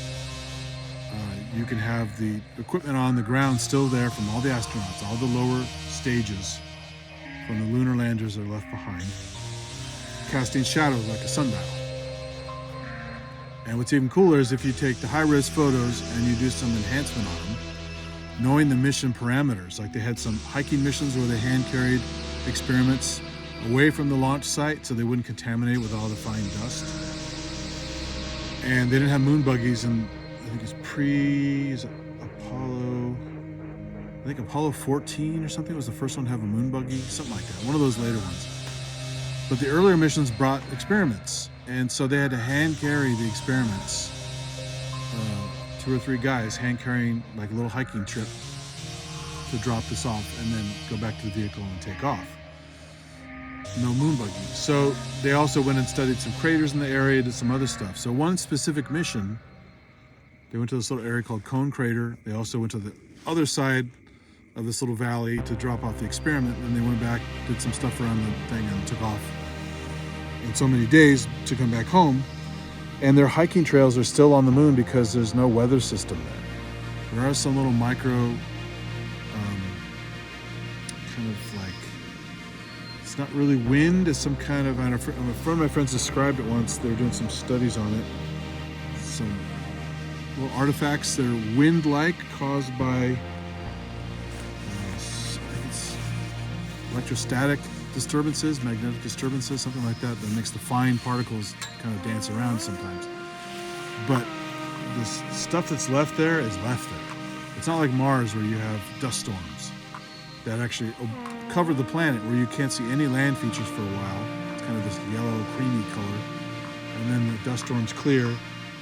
you can have the equipment on the ground still there from all the astronauts, all the lower stages from the lunar landers that are left behind, casting shadows like a sundial. And what's even cooler is if you take the high-res photos and you do some enhancement on them, knowing the mission parameters. Like they had some hiking missions where they hand-carried experiments away from the launch site so they wouldn't contaminate with all the fine dust. And they didn't have moon buggies, and I think it's Apollo 14 or something was the first one to have a moon buggy, something like that, one of those later ones. But the earlier missions brought experiments, and so they had to hand carry the experiments. 2 or 3 guys hand carrying like a little hiking trip to drop this off and then go back to the vehicle and take off. No moon buggy. So they also went and studied some craters in the area, did some other stuff. So one specific mission, they went to this little area called Cone Crater. They also went to the other side of this little valley to drop off the experiment, and they went back, did some stuff around the thing, and took off in so many days to come back home. And their hiking trails are still on the moon because there's no weather system there. There are some little micro, kind of like, it's not really wind, it's some kind of, a friend of my friends described it once. They were doing some studies on it. Some little artifacts that are wind-like, caused by I think it's electrostatic disturbances, magnetic disturbances, something like that, that makes the fine particles kind of dance around sometimes. But the stuff that's left there is left there. It's not like Mars where you have dust storms that actually cover the planet, where you can't see any land features for a while. It's kind of this yellow, creamy color. And then the dust storms clear,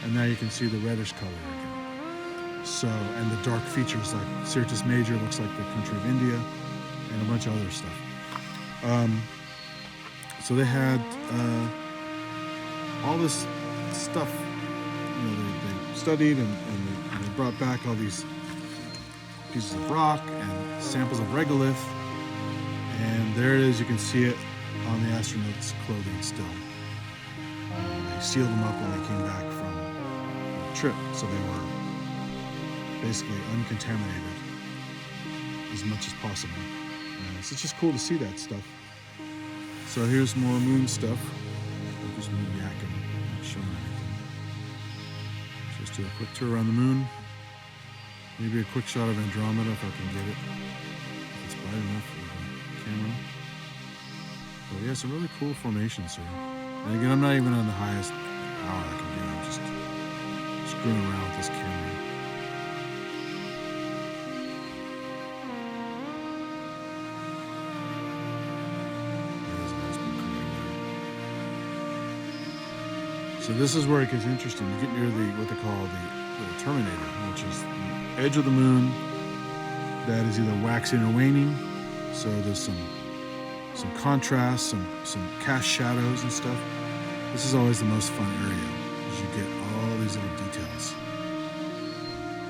and now you can see the reddish color again. So, and the dark features like Syrtis Major looks like the country of India, and a bunch of other stuff. So they had all this stuff, they studied, and they brought back all these pieces of rock and samples of regolith, and there it is. You can see it on the astronauts' clothing still. They sealed them up when they came back from the trip, so they were basically uncontaminated as much as possible. So it's just cool to see that stuff. So here's more moon stuff. Just moon yakking, not showing anything. Just do a quick tour around the moon. Maybe a quick shot of Andromeda if I can get it. If it's bright enough with the camera. But yeah, some really cool formations here. And again, I'm not even on the highest power I can get. I'm just screwing around with this camera. So this is where it gets interesting. You get near what they call the terminator, which is the edge of the moon that is either waxing or waning. So there's some contrast, some cast shadows and stuff. This is always the most fun area, because you get all these little details.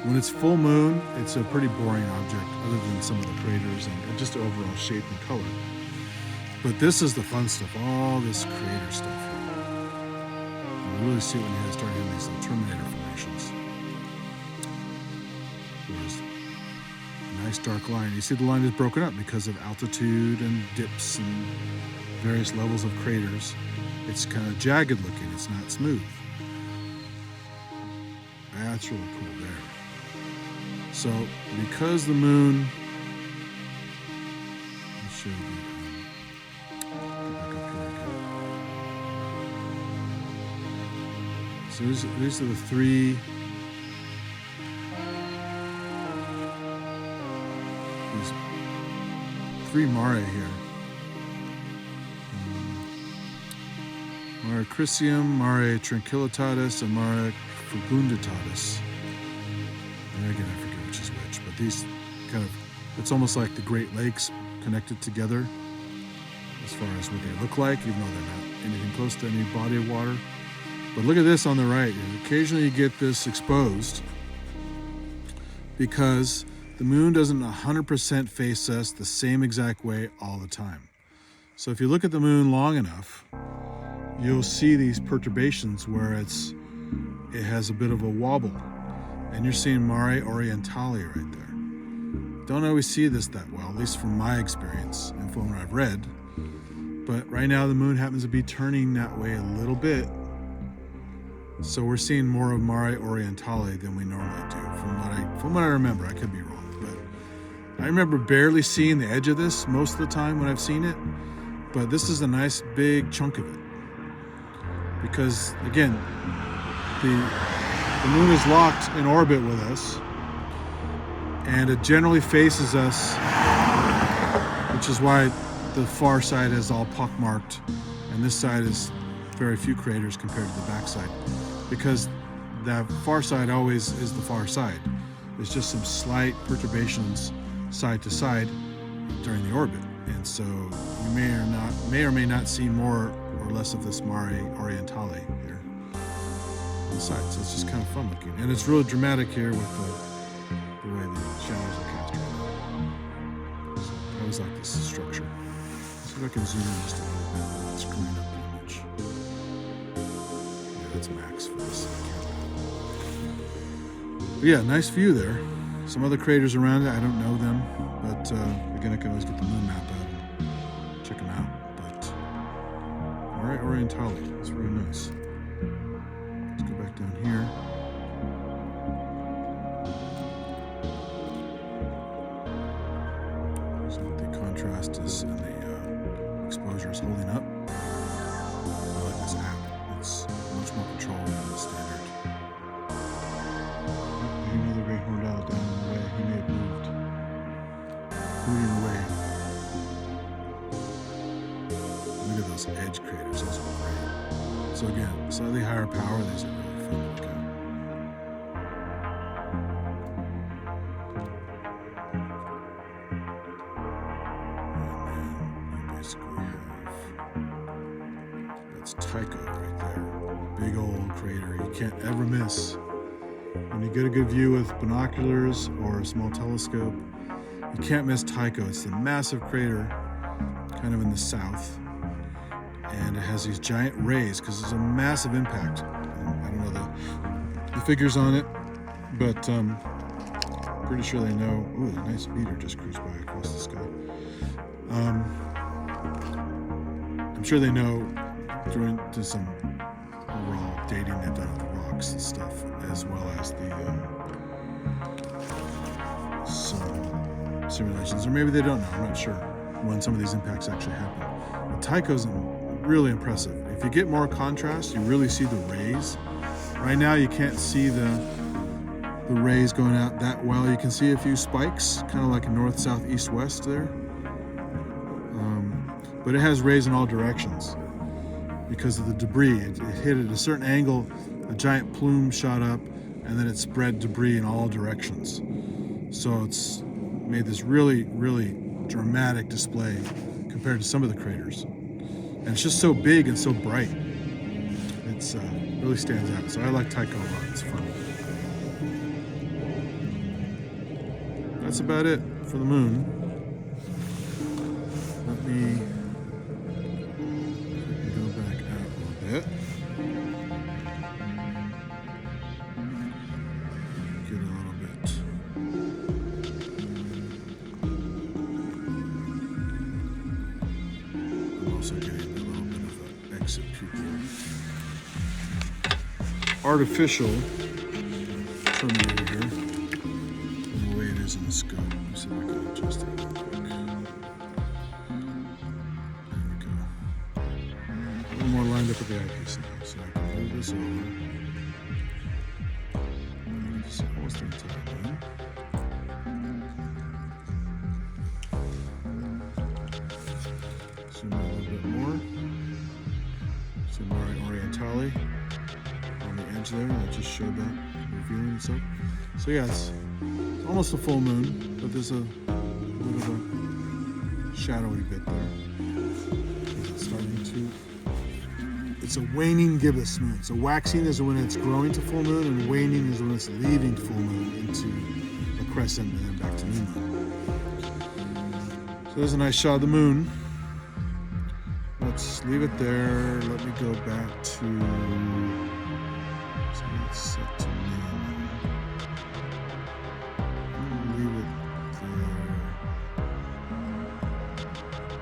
When it's full moon, it's a pretty boring object, other than some of the craters and just the overall shape and color. But this is the fun stuff, all this crater stuff here. You really see it when you start hitting these little terminator formations. There's a nice dark line. You see the line is broken up because of altitude and dips and various levels of craters. It's kind of jagged looking, it's not smooth. That's really cool there. So because the moon, let's show you. So these are the three mare here. Mare Crisium, Mare Tranquillitatis, and Mare Fecunditatis. And again, I forget which is which, but these kind of, it's almost like the Great Lakes connected together as far as what they look like, even though they're not anything close to any body of water. But look at this on the right. Occasionally you get this exposed because the moon doesn't 100% face us the same exact way all the time. So if you look at the moon long enough, you'll see these perturbations where it has a bit of a wobble. And you're seeing Mare Orientale right there. Don't always see this that well, at least from my experience and from what I've read. But right now the moon happens to be turning that way a little bit, So we're seeing more of Mare Orientale than we normally do, from what I remember. I could be wrong, but I remember barely seeing the edge of this most of the time when I've seen it. But this is a nice big chunk of it, because again, the moon is locked in orbit with us, and it generally faces us, which is why the far side is all pockmarked, and this side is very few craters compared to the back side, because that far side always is the far side. There's just some slight perturbations side to side during the orbit, and so you may or may not see more or less of this Mare Orientale here on the side. So it's just kind of fun looking, and it's really dramatic here with the way the shadows are cast right now. So I always like this structure. Let's see if I can zoom in just a little bit without screwing up the image. Yeah, that's max for this camera. But yeah, nice view there. Some other craters around it, I don't know them, but again, I can always get the moon map out and check them out. But Mare Orientale, it's really nice. Let's go back down here. So the contrast is and the exposure is holding up. I like this app. It's much more controlled than the standard. Another great horned owl down in the way. He may have moved. Moving away. Look at those edge craters. Those are great. So again, slightly higher power. These are really fun to look at. That's Tycho right there. Big old crater you can't ever miss. When you get a good view with binoculars or a small telescope, you can't miss Tycho. It's the massive crater kind of in the south, and it has these giant rays because it's a massive impact. I don't know the figures on it, but pretty sure they know. Ooh, a nice meteor just cruised by across the sky. I'm sure they know to some overall dating they've done with the rocks and stuff, as well as some simulations, or maybe they don't know. I'm not sure when some of these impacts actually happen. But Tycho's really impressive. If you get more contrast, you really see the rays. Right now, you can't see the rays going out that well. You can see a few spikes, kind of like a north, south, east, west there. But it has rays in all directions because of the debris. It hit at a certain angle, a giant plume shot up, and then it spread debris in all directions. So it's made this really, really dramatic display compared to some of the craters. And it's just so big and so bright. It's really stands out. So I like Tycho a lot. It's fun. That's about it for the moon. Let me go back out a little bit. Get a little bit. I'm also getting a little bit of an exit preview. Artificial terminator here, and the way it is in the scope. Let me see if I can adjust it real quick. There we go. A little more lined up with the eyepiece now, so I can move this over. It's almost the entire one. Zoom in a little bit more. See Mare Orientale on the edge there. That just showed that revealing itself. So yeah, it's almost a full moon, but there's a bit of a shadowy bit there. It's starting to. It's a waning gibbous moon. So waxing is when it's growing to full moon, and waning is when it's leaving full moon into a crescent and then back to new moon. So there's a nice shot of the moon. Let's leave it there. Let me go back to. So let's set to noon. Leave it there.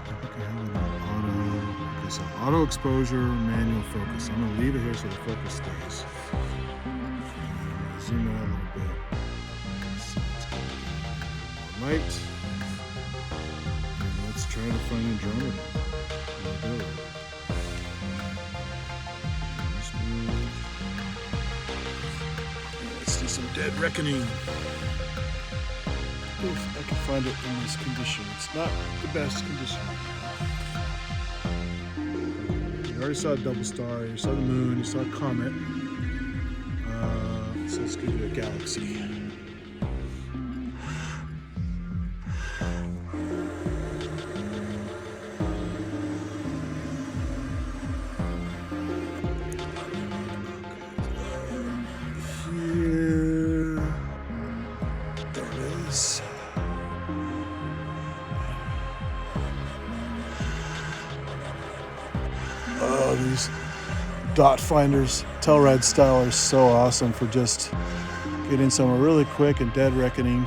I think I have it on auto. I guess So auto exposure, manual focus. I'm gonna leave it here so the focus stays. Zoom out a little bit. So it's gonna be more light. And let's try to find Andromeda. Let's do some dead reckoning. If I can find it in this condition. It's not the best condition. You already saw a double star, you saw the moon, you saw a comet. So let's give it a galaxy. Here, there it is. Oh, these dot finders, Telluride style, are so awesome for just getting somewhere really quick and dead reckoning.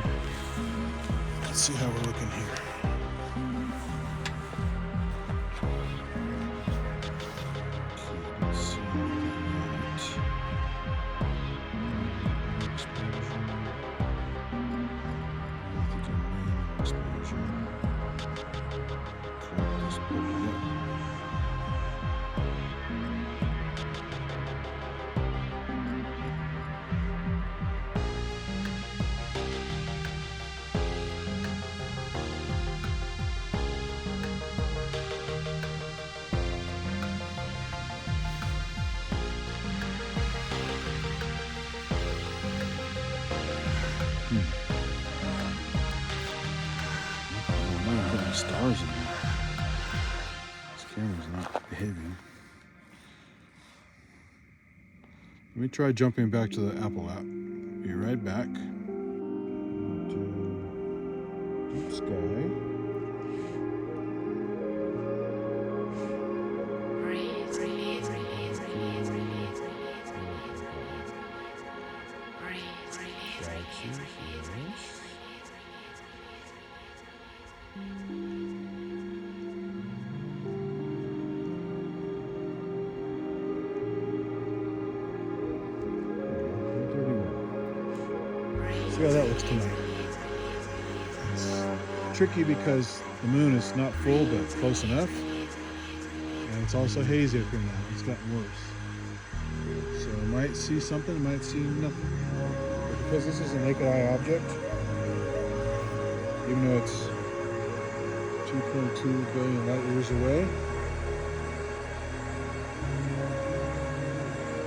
Let's see how we're looking here. Let's see. Stars in there. This camera's not behaving. Let me try jumping back to the Apple app. Be right back. Deep sky. See how that looks tonight. It's tricky because the moon is not full but close enough. And it's also hazy up here now. It's gotten worse. So I might see something, I might see nothing. But because this is a naked eye object, even though it's 2.2 billion light years away.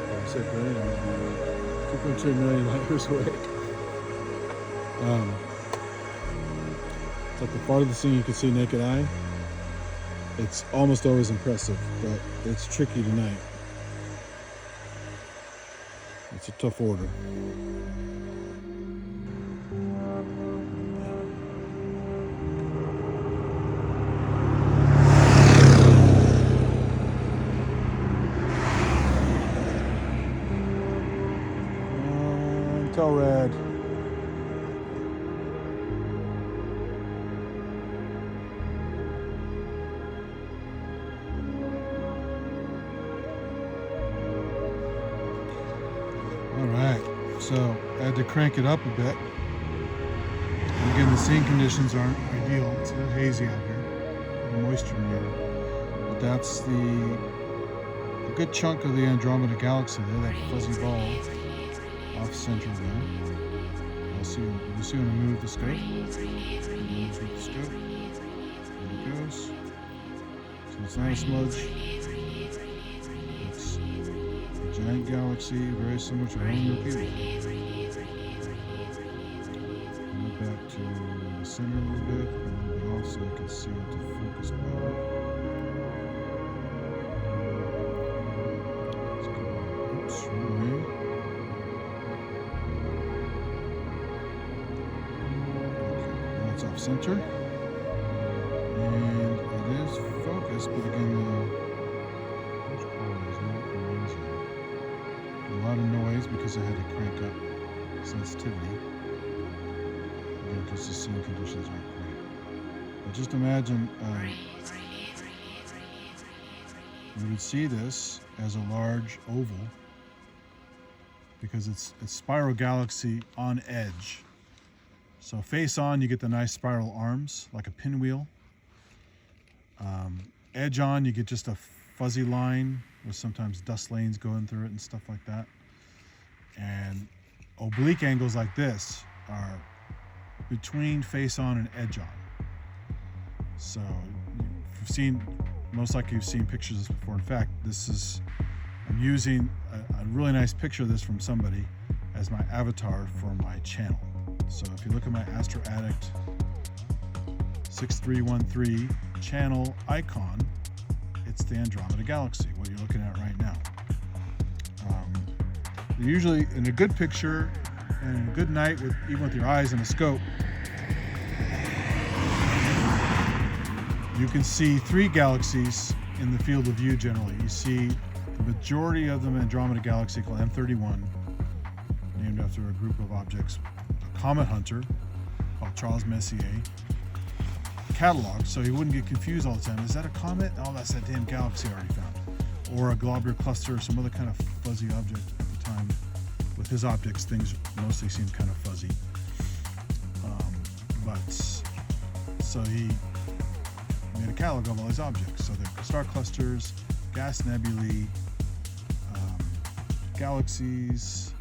I said billion, 2.2 million light years away. It's like the part of the scene you can see naked eye. It's almost always impressive, but it's tricky tonight. It's a tough order. Telluride. Alright, so I had to crank it up a bit. And again, the scene conditions aren't ideal. It's a bit hazy out here, no moisture in the air. But that's a good chunk of the Andromeda galaxy there, that fuzzy ball off center there. I'll see you see when I move the scope. Move the scope. There it goes. So it's not a smudge. It's a giant galaxy, very similar to our own Milky Way. Move back to the center a little bit off so you can see it to focus better. Let's go. Oops, wrong way. Okay, now it's off center. And it is focused, but again, a lot of noise because I had to crank up sensitivity. Again, because the scene conditions aren't great. But just imagine we would see this as a large oval because it's a spiral galaxy on edge. So face on, you get the nice spiral arms like a pinwheel. Edge on, you get just a fuzzy line with sometimes dust lanes going through it and stuff like that. And oblique angles like this are between face on and edge on. So you've seen, most likely you've seen pictures of this before. In fact, I'm using a really nice picture of this from somebody as my avatar for my channel. So if you look at my AstroAddict6313 channel icon, it's the Andromeda Galaxy, what you're looking at right now. Usually in a good picture and a good night, even with your eyes and a scope, you can see 3 galaxies in the field of view generally. You see the majority of them in Andromeda Galaxy called M31, named after a group of objects, a comet hunter called Charles Messier, cataloged so he wouldn't get confused all the time. Is that a comet? Oh, that's that damn galaxy I already found. Or a globular cluster or some other kind of fuzzy object. At the time, with his optics, things mostly seemed kind of fuzzy. So he made a catalog of all these objects. So they're star clusters, gas nebulae, galaxies,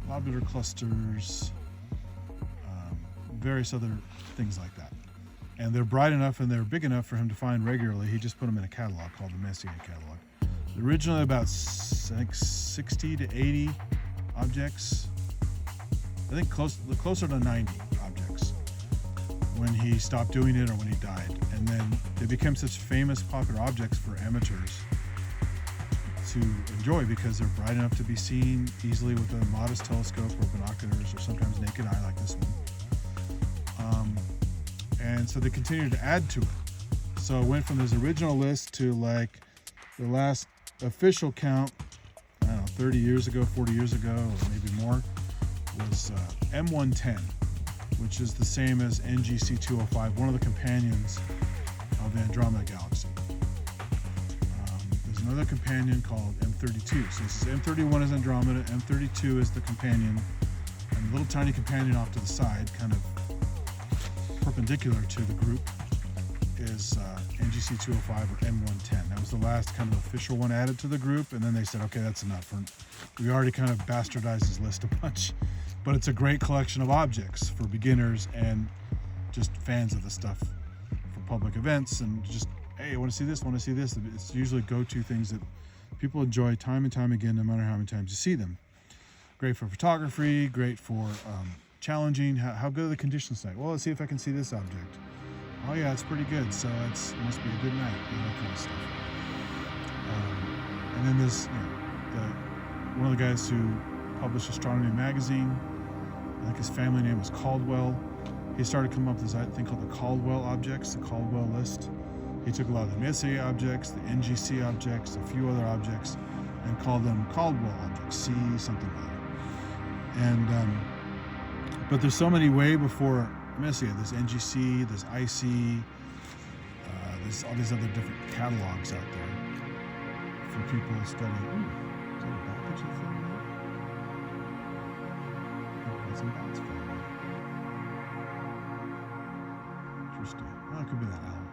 globular clusters, various other things like that. And they're bright enough and they're big enough for him to find regularly. He just put them in a catalog called the Messier catalog. Originally about, I think, 60 to 80 objects. I think closer to 90 objects when he stopped doing it or when he died. And then they became such famous, popular objects for amateurs to enjoy because they're bright enough to be seen easily with a modest telescope or binoculars or sometimes naked eye like this one. And so they continued to add to it. So it went from his original list to like the last official count, I don't know, 30 years ago, 40 years ago, or maybe more, was M110, which is the same as NGC205, one of the companions of the Andromeda Galaxy. There's another companion called M32. So this is M31 is Andromeda, M32 is the companion, and a little tiny companion off to the side, kind of perpendicular to the group, is NGC205 or M110. That was the last kind of official one added to the group, and then they said, okay, that's enough. We already kind of bastardized his list a bunch, but it's a great collection of objects for beginners and just fans of the stuff for public events and just, hey, I want to see this, want to see this. It's usually go-to things that people enjoy time and time again, no matter how many times you see them. Great for photography, great for challenging. How good are the conditions tonight? Well, let's see if I can see this object. Oh yeah, it's pretty good, so it must be a good night, that kind of stuff. And then this, one of the guys who published Astronomy magazine, I think his family name was Caldwell. He started coming up with this thing called the Caldwell objects, the Caldwell list. He took a lot of the Messier objects, the NGC objects, a few other objects, and called them Caldwell objects, C something or other. And but there's so many way before Messier. There's NGC, there's IC, there's all these other different catalogs out there for people studying. Ooh, is that a bat that you filmed there? Oh, got some bats filmed there. Interesting. Oh, it could be that owl.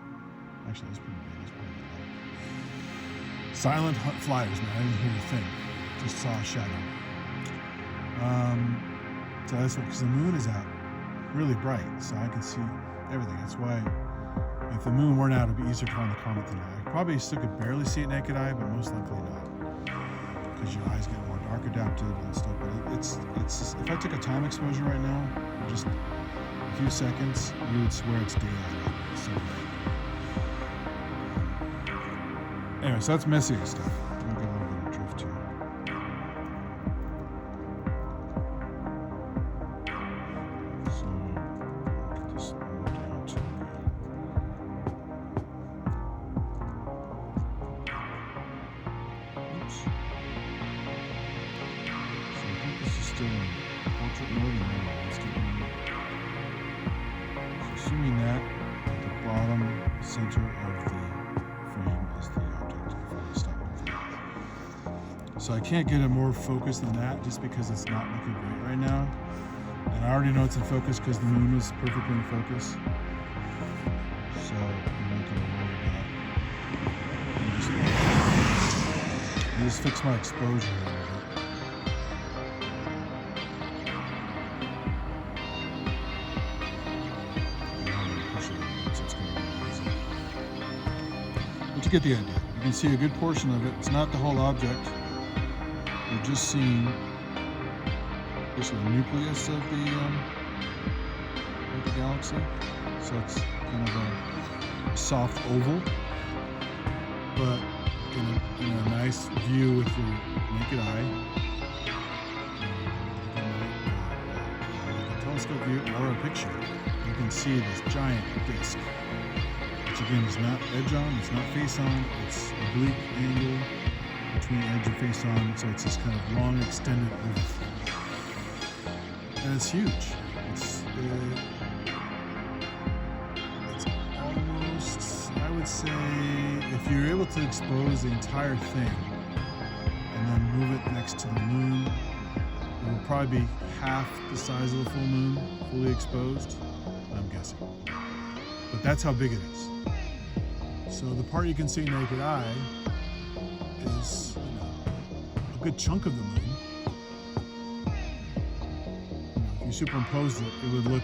Actually, that's pretty big. That's probably the owl. Silent flyers, man. I didn't hear a thing. Just saw a shadow. So that's because the moon is out really bright, so I can see everything. That's why if the moon weren't out, it'd be easier to find the comet than I probably still could barely see it naked eye, but most likely not, because your eyes get more dark adapted and stuff. But it's just, if I took a time exposure right now, just a few seconds, you would swear it's daylight. It's so bright. Anyway, so that's Messier stuff. I'll get a little bit of drift here. Assuming that at the bottom center of the frame is the object, if I stop So I can't get it more focused than that just because it's not looking great right now. And I already know it's in focus because the moon was perfectly in focus. So I'm not going to worry about it. Just fix my exposure a little bit. But you get the idea. You can see a good portion of it. It's not the whole object. You're just seeing basically the nucleus of the galaxy. So it's kind of a soft oval, but in a nice view with your naked eye. With a telescope view or a picture, you can see this giant disk, which again is not edge on, it's not face on, it's oblique angle between edge and face on, so it's this kind of long extended oval. And it's huge. It's almost, I would say, if you're able to expose the entire thing and then move it next to the moon, it will probably be half the size of the full moon, fully exposed, I'm guessing. But that's how big it is. So the part you can see naked eye is, a good chunk of the moon. If you superimposed it, it would look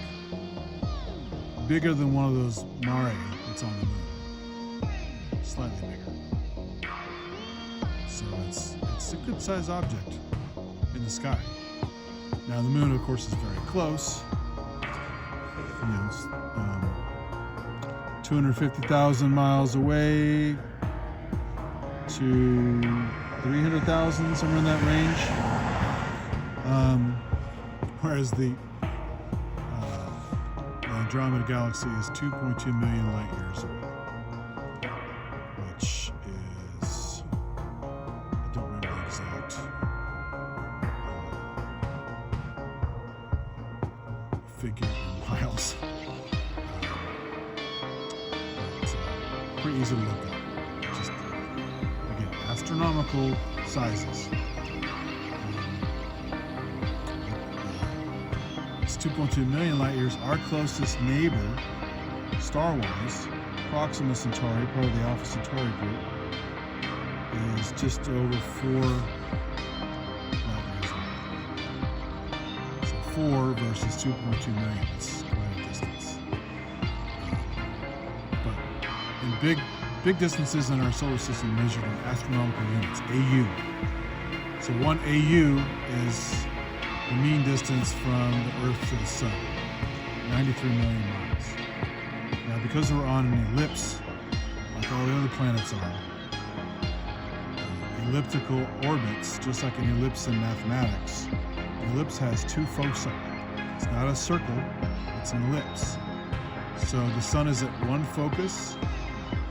bigger than one of those mare that's on the moon. Slightly bigger. So it's a good sized object in the sky. Now the moon, of course, is very close. It's 250,000 miles away to 300,000, somewhere in that range. Whereas the Andromeda Galaxy is 2.2 million light years away, which is, I don't remember the exact figure in miles, but pretty easy to look up. Just, again, astronomical sizes. It's 2.2 million light years. Our closest neighbor, star-wise, Proxima Centauri, part of the Alpha Centauri group, is just over 4 light years away. So 4 versus 2.2 million, it's quite a distance. But in big distances in our solar system measured in astronomical units, AU. So 1 AU is the mean distance from the Earth to the Sun, 93 million miles. Now, because we're on an ellipse, like all the other planets are, elliptical orbits, just like an ellipse in mathematics, an ellipse has 2 foci. It's not a circle, it's an ellipse. So the Sun is at one focus,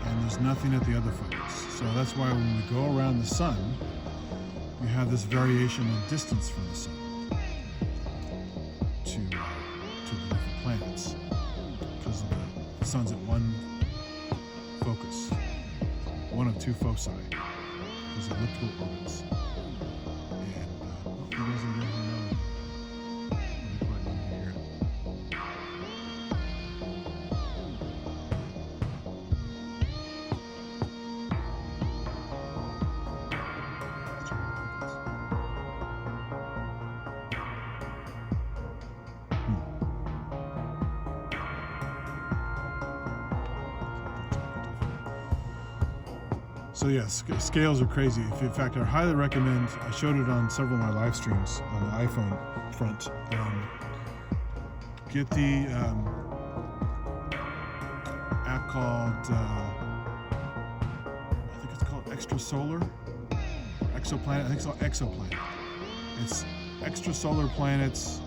and there's nothing at the other focus. So that's why when we go around the Sun, we have this variation in distance from the Sun to the different planets, because the Sun's at one focus, one of 2 foci, those elliptical orbits. And you guys are getting to know it. It'll be quite neat to hear it. So yes, scales are crazy. In fact, I highly recommend, I showed it on several of my live streams on the iPhone front. Get the app called, I think it's called Extrasolar, Exoplanet, I think it's called Exoplanet. It's extrasolar planets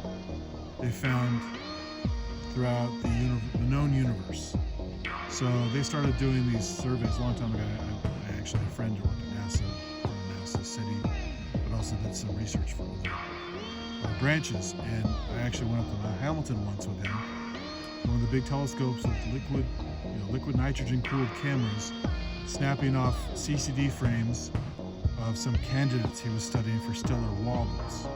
they found throughout the known universe. So they started doing these surveys a long time ago. I actually had a friend who worked at NASA, or NASA City, but also did some research for other branches. And I actually went up to Mount Hamilton once with him. One of the big telescopes with liquid nitrogen cooled cameras, snapping off CCD frames of some candidates he was studying for stellar wobbles.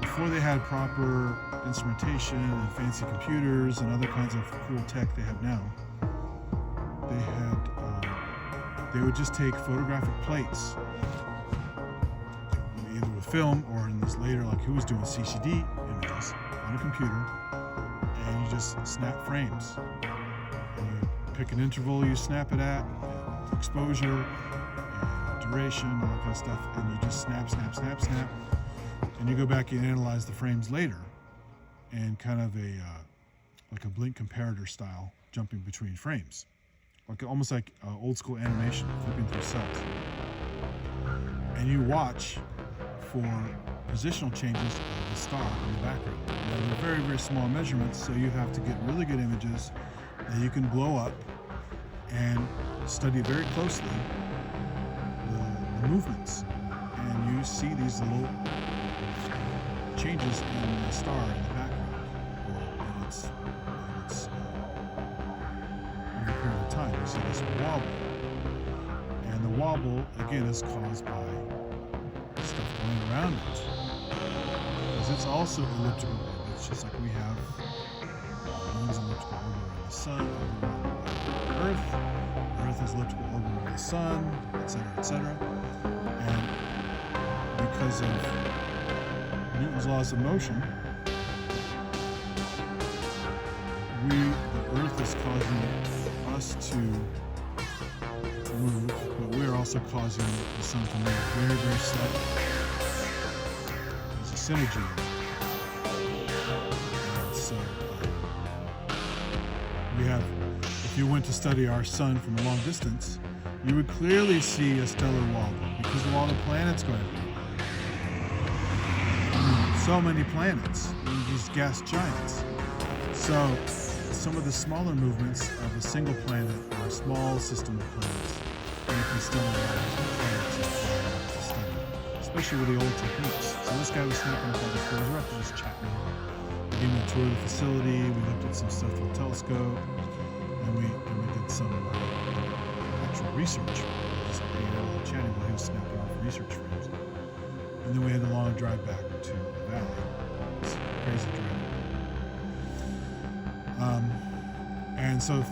Before they had proper instrumentation and fancy computers and other kinds of cool tech they have now, they would just take photographic plates, either with film or in this later, like he was doing CCD images on a computer, and you just snap frames. And you pick an interval you snap it at, and exposure, and duration, all that kind of stuff, and you just snap, and you go back and analyze the frames later, and kind of like a blink comparator style, jumping between frames. Almost like old school animation, flipping through cells. And you watch for positional changes of the star in the background. Now, they're very, very small measurements, so you have to get really good images that you can blow up and study very closely the movements. And you see these little changes in the star in the background, or in its over a period of time. You see this wobble, and the wobble again is caused by stuff going around it, because it's also elliptical orbits, just like we have the moon's elliptical orbit around the sun, around Earth. Earth is elliptical orbit around the sun, etc., etc. And because of Newton's laws of motion, the Earth is causing us to move, but we're also causing the sun to move very, very slightly. There's a synergy there. And so we have, if you went to study our sun from a long distance, you would clearly see a stellar wobble because of all the planets going on. So many planets, these gas giants. So some of the smaller movements of a single planet or a small system of planets make stellar wobbles to study, especially with the old techniques. So this guy was snapping up all the photos. We're up to just chatting. We gave him a tour of the facility. We looked at some stuff with a telescope, and we did some actual research. Just hanging out and chatting while he was snapping off research frames. And then we had a long drive back to the valley. It's a crazy drive. And so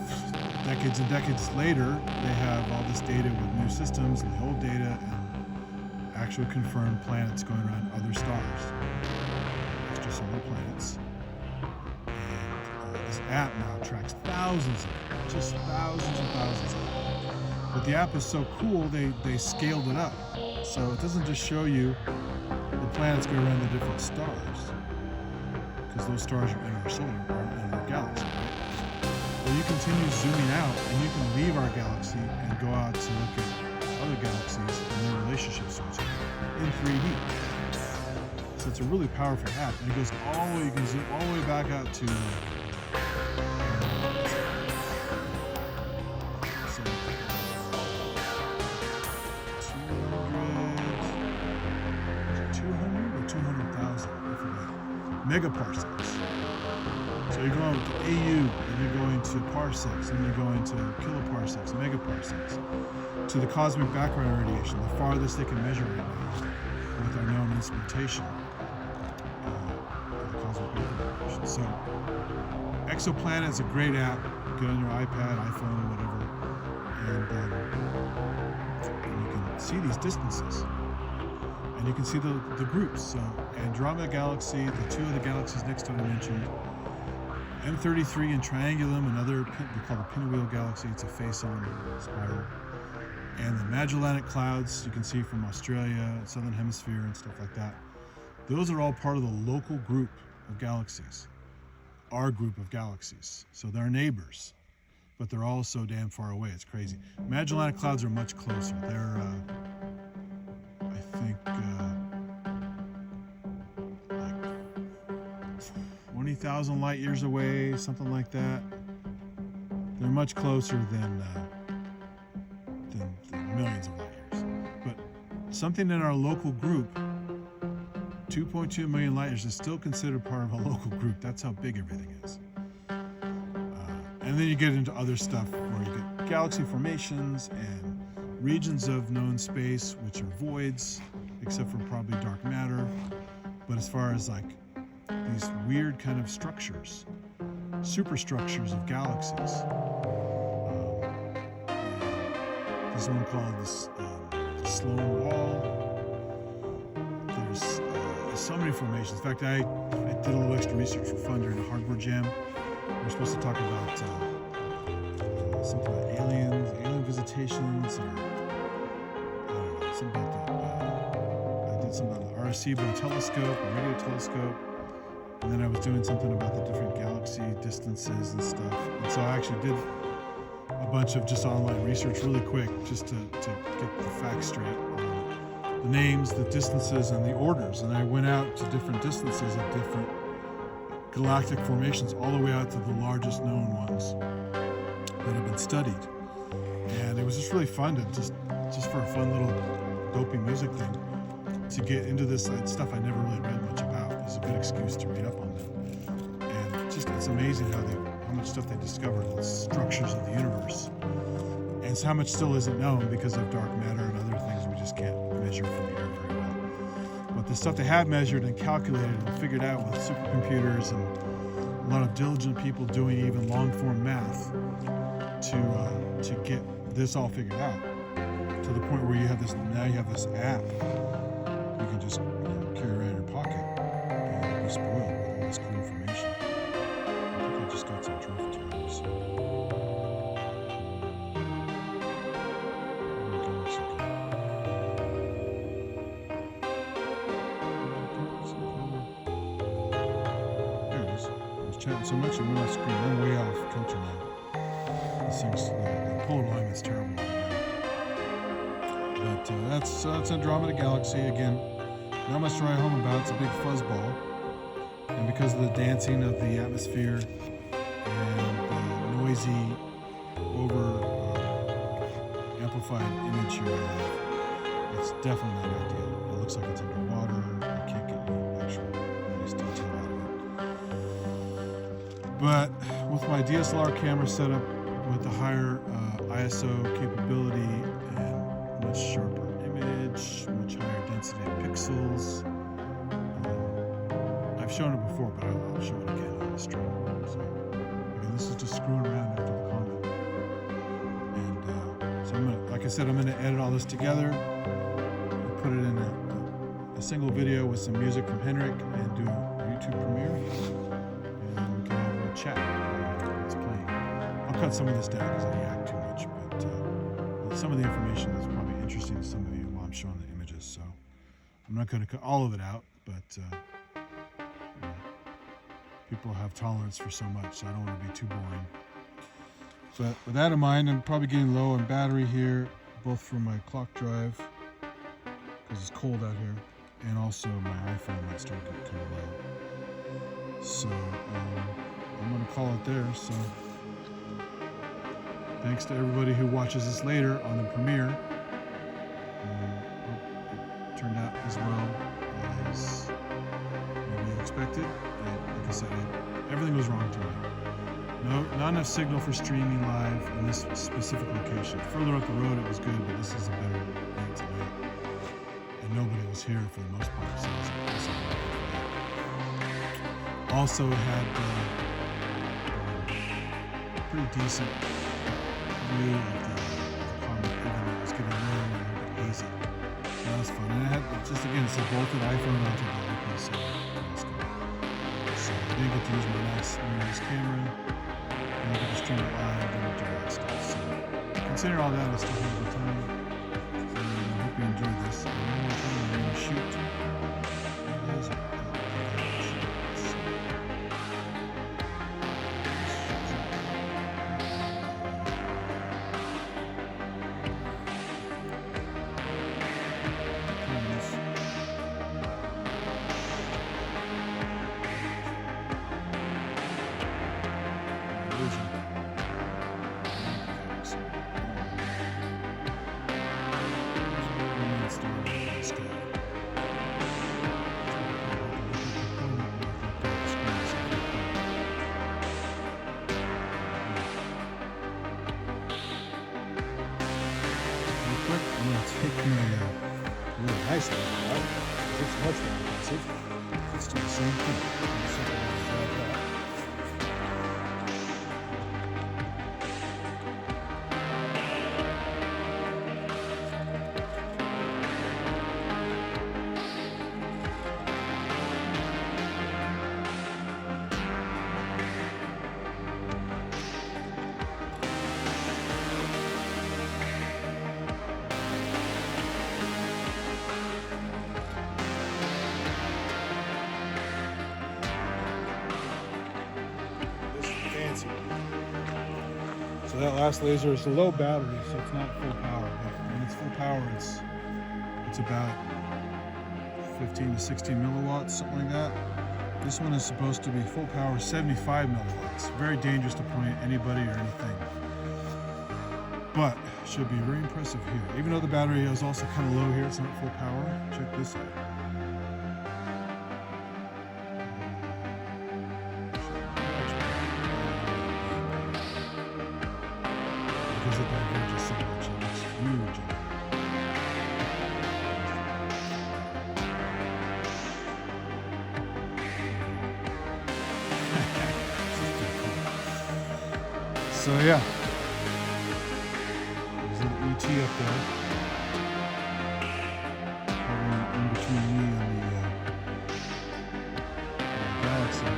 decades and decades later, they have all this data with new systems and the old data and actual confirmed planets going around other stars, extrasolar planets. And this app now tracks thousands of them, just thousands and thousands of them. But the app is so cool, they scaled it up. So it doesn't just show you the planets go around the different stars, because those stars are in our solar, or in our galaxy, right? Well, you continue zooming out, and you can leave our galaxy and go out to look at other galaxies and their relationships to each other in 3D. So it's a really powerful app, and it goes all the way, you can zoom all the way back out to 200,000 megaparsecs. So you're going to AU, and you're going to parsecs, and you're going to kiloparsecs, megaparsecs, to the cosmic background radiation, the farthest they can measure right now with our known instrumentation. The cosmic background radiation. So Exoplanet is a great app. Get on your iPad, iPhone, whatever, and you can see these distances. And you can see the groups. So Andromeda Galaxy, the two of the galaxies next to it I mentioned, M33 and Triangulum, another we call the Pinwheel Galaxy. It's a face-on spiral. And the Magellanic Clouds you can see from Australia, Southern Hemisphere, and stuff like that. Those are all part of the local group of galaxies, our group of galaxies. So they're neighbors, but they're all so damn far away. It's crazy. Magellanic Clouds are much closer. They're I think like 20,000 light years away, something like that. They're much closer than millions of light years. But something in our local group, 2.2 million light years, is still considered part of a local group. That's how big everything is. And then you get into other stuff where you get galaxy formations and regions of known space which are voids, except for probably dark matter. But as far as like these weird kind of structures, superstructures of galaxies. There's one called the Sloan Wall. There's so many formations. In fact, I did a little extra research for fun during a hardware jam. We were supposed to talk about something about aliens, alien visitations, or I don't know, something about I did something about the Arecibo telescope, the radio telescope, and then I was doing something about the different galaxy distances and stuff. And so I actually did a bunch of just online research really quick, just to get the facts straight on the names, the distances, and the orders. And I went out to different distances of different galactic formations, all the way out to the largest known ones that have been studied. And it was just really fun to just for a fun little dopey music thing, to get into this stuff I never really read much about. It was a good excuse to read up on them. And just, it's amazing how much stuff they discovered, the structures of the universe, and how much still isn't known because of dark matter and other things we just can't measure from here very well. But the stuff they have measured and calculated and figured out with supercomputers and a lot of diligent people doing even long-form math to get this all figured out, to the point where you have this app you can just carry around in your pocket and be spoiled with all this cool information. I think I just got some drift here. So. There it is. I was chatting so much I went off screen. I'm way off kilter now. This thing's, the polar alignment's terrible right now. But that's Andromeda Galaxy. Again, not much to write home about. It's a big fuzzball. And because of the dancing of the atmosphere and the noisy, amplified image here I have, it's definitely not ideal. It looks like it's underwater. I can't get any actual nice detail out of it. But with my DSLR camera set up with the higher ISO capability and much sharper image, much higher density of pixels, I've shown it before, but I'll show it again on the stream. So, again, this is just screwing around after the comment. And so I'm gonna, like I said, I'm gonna edit all this together, and put it in a single video with some music from Henrik, and do a YouTube premiere, and we can have a little chat while it's playing. I'll cut some of this down because I yak too much, but some of the information is probably interesting to some of you while I'm showing the images. So I'm not going to cut all of it out, but people have tolerance for so much, so I don't want to be too boring. But with that in mind, I'm probably getting low on battery here, both from my clock drive, because it's cold out here, and also my iPhone might start to get kind of low. So I'm going to call it there. So thanks to everybody who watches this later on the premiere. Hope it turned out as well as maybe expected. Like I said, everything was wrong tonight. Not enough signal for streaming live in this specific location. Further up the road it was good, but this is a better night tonight. And nobody was here for the most part, so it was also it had pretty decent view of the comet, even though it was getting low and a little bit hazy. So that was fun. And I had, just again, it's a bolted iPhone onto the eyepiece telescope. So I didn't get to use my nice camera, and I got to stream it live and do all that stuff. So consider all that, I still had a good time. So I hope you enjoyed this. And one more time, I'm going to shoot. What is it? nice one, right? It's much more impressive. Let's do the same thing. So that last laser is a low battery, so it's not full power. But when it's full power, it's about 15 to 16 milliwatts, something like that. This one is supposed to be full power, 75 milliwatts. Very dangerous to point at anybody or anything. But should be very impressive here. Even though the battery is also kind of low here, it's not full power. Check this out. Because it diverges so much, and it's huge. So yeah, there's an ET up there, in between me and the galaxy.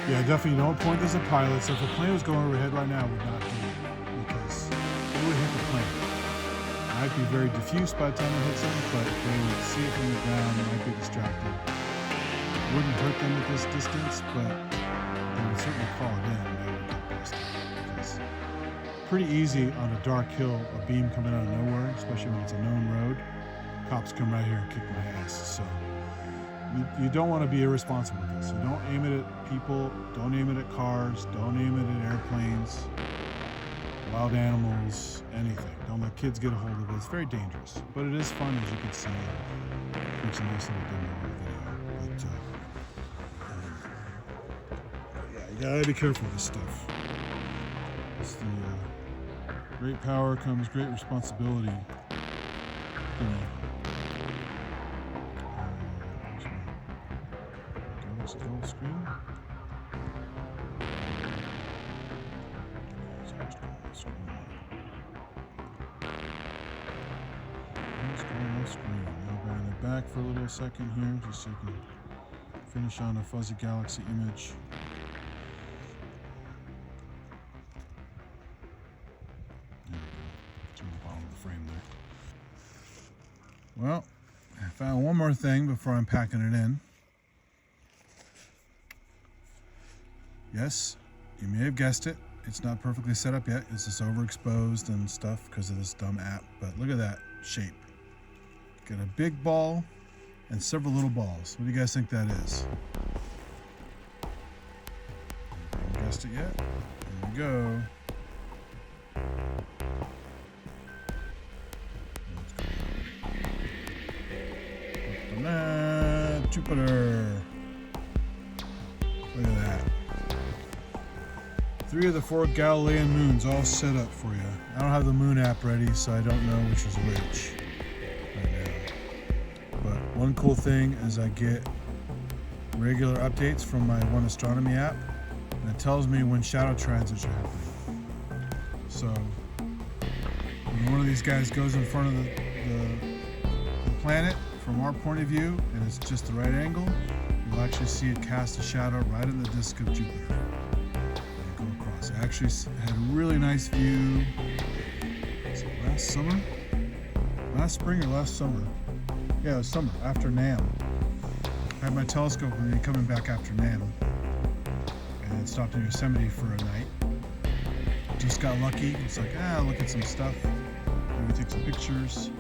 Yeah, definitely don't point this at pilots. If a plane was going overhead right now, I would not do it because it would hit the plane. It might be very diffuse by the time it hits them, but they would see it from the ground, they might be distracted. It wouldn't hurt them at this distance, but they would certainly call it in and they would get busted. Because pretty easy on a dark hill, a beam coming out of nowhere, especially when it's a known road. Cops come right here and kick my ass. So you don't want to be irresponsible with this. You don't aim it at people, don't aim it at cars, don't aim it at airplanes, wild animals, anything. Don't let kids get a hold of it. It's very dangerous, but it is fun, as you can see. Makes a nice little demo of the video. But yeah, you gotta be careful with this stuff. It's the great power comes great responsibility. Full screen. I'll bring it back for a little second here, just so you can finish on a fuzzy galaxy image. There we go. It's on the bottom of the frame there. Well, I found one more thing before I'm packing it in. Yes, you may have guessed it. It's not perfectly set up yet. It's just overexposed and stuff because of this dumb app. But look at that shape. Got a big ball and several little balls. What do you guys think that is? Haven't guessed it yet? Here we go. Jupiter. Look at that. 3 of the 4 Galilean moons all set up for you. I don't have the moon app ready, so I don't know which is which right now. But one cool thing is I get regular updates from my One Astronomy app, and it tells me when shadow transits are happening. So when one of these guys goes in front of the planet from our point of view, and it's just the right angle, you'll actually see it cast a shadow right in the disk of Jupiter. I actually had a really nice view. Was it last summer? Last spring or last summer? Yeah, it was summer, after NAM. I had my telescope with me coming back after NAM. And stopped in Yosemite for a night. Just got lucky. It's like, look at some stuff. Maybe take some pictures.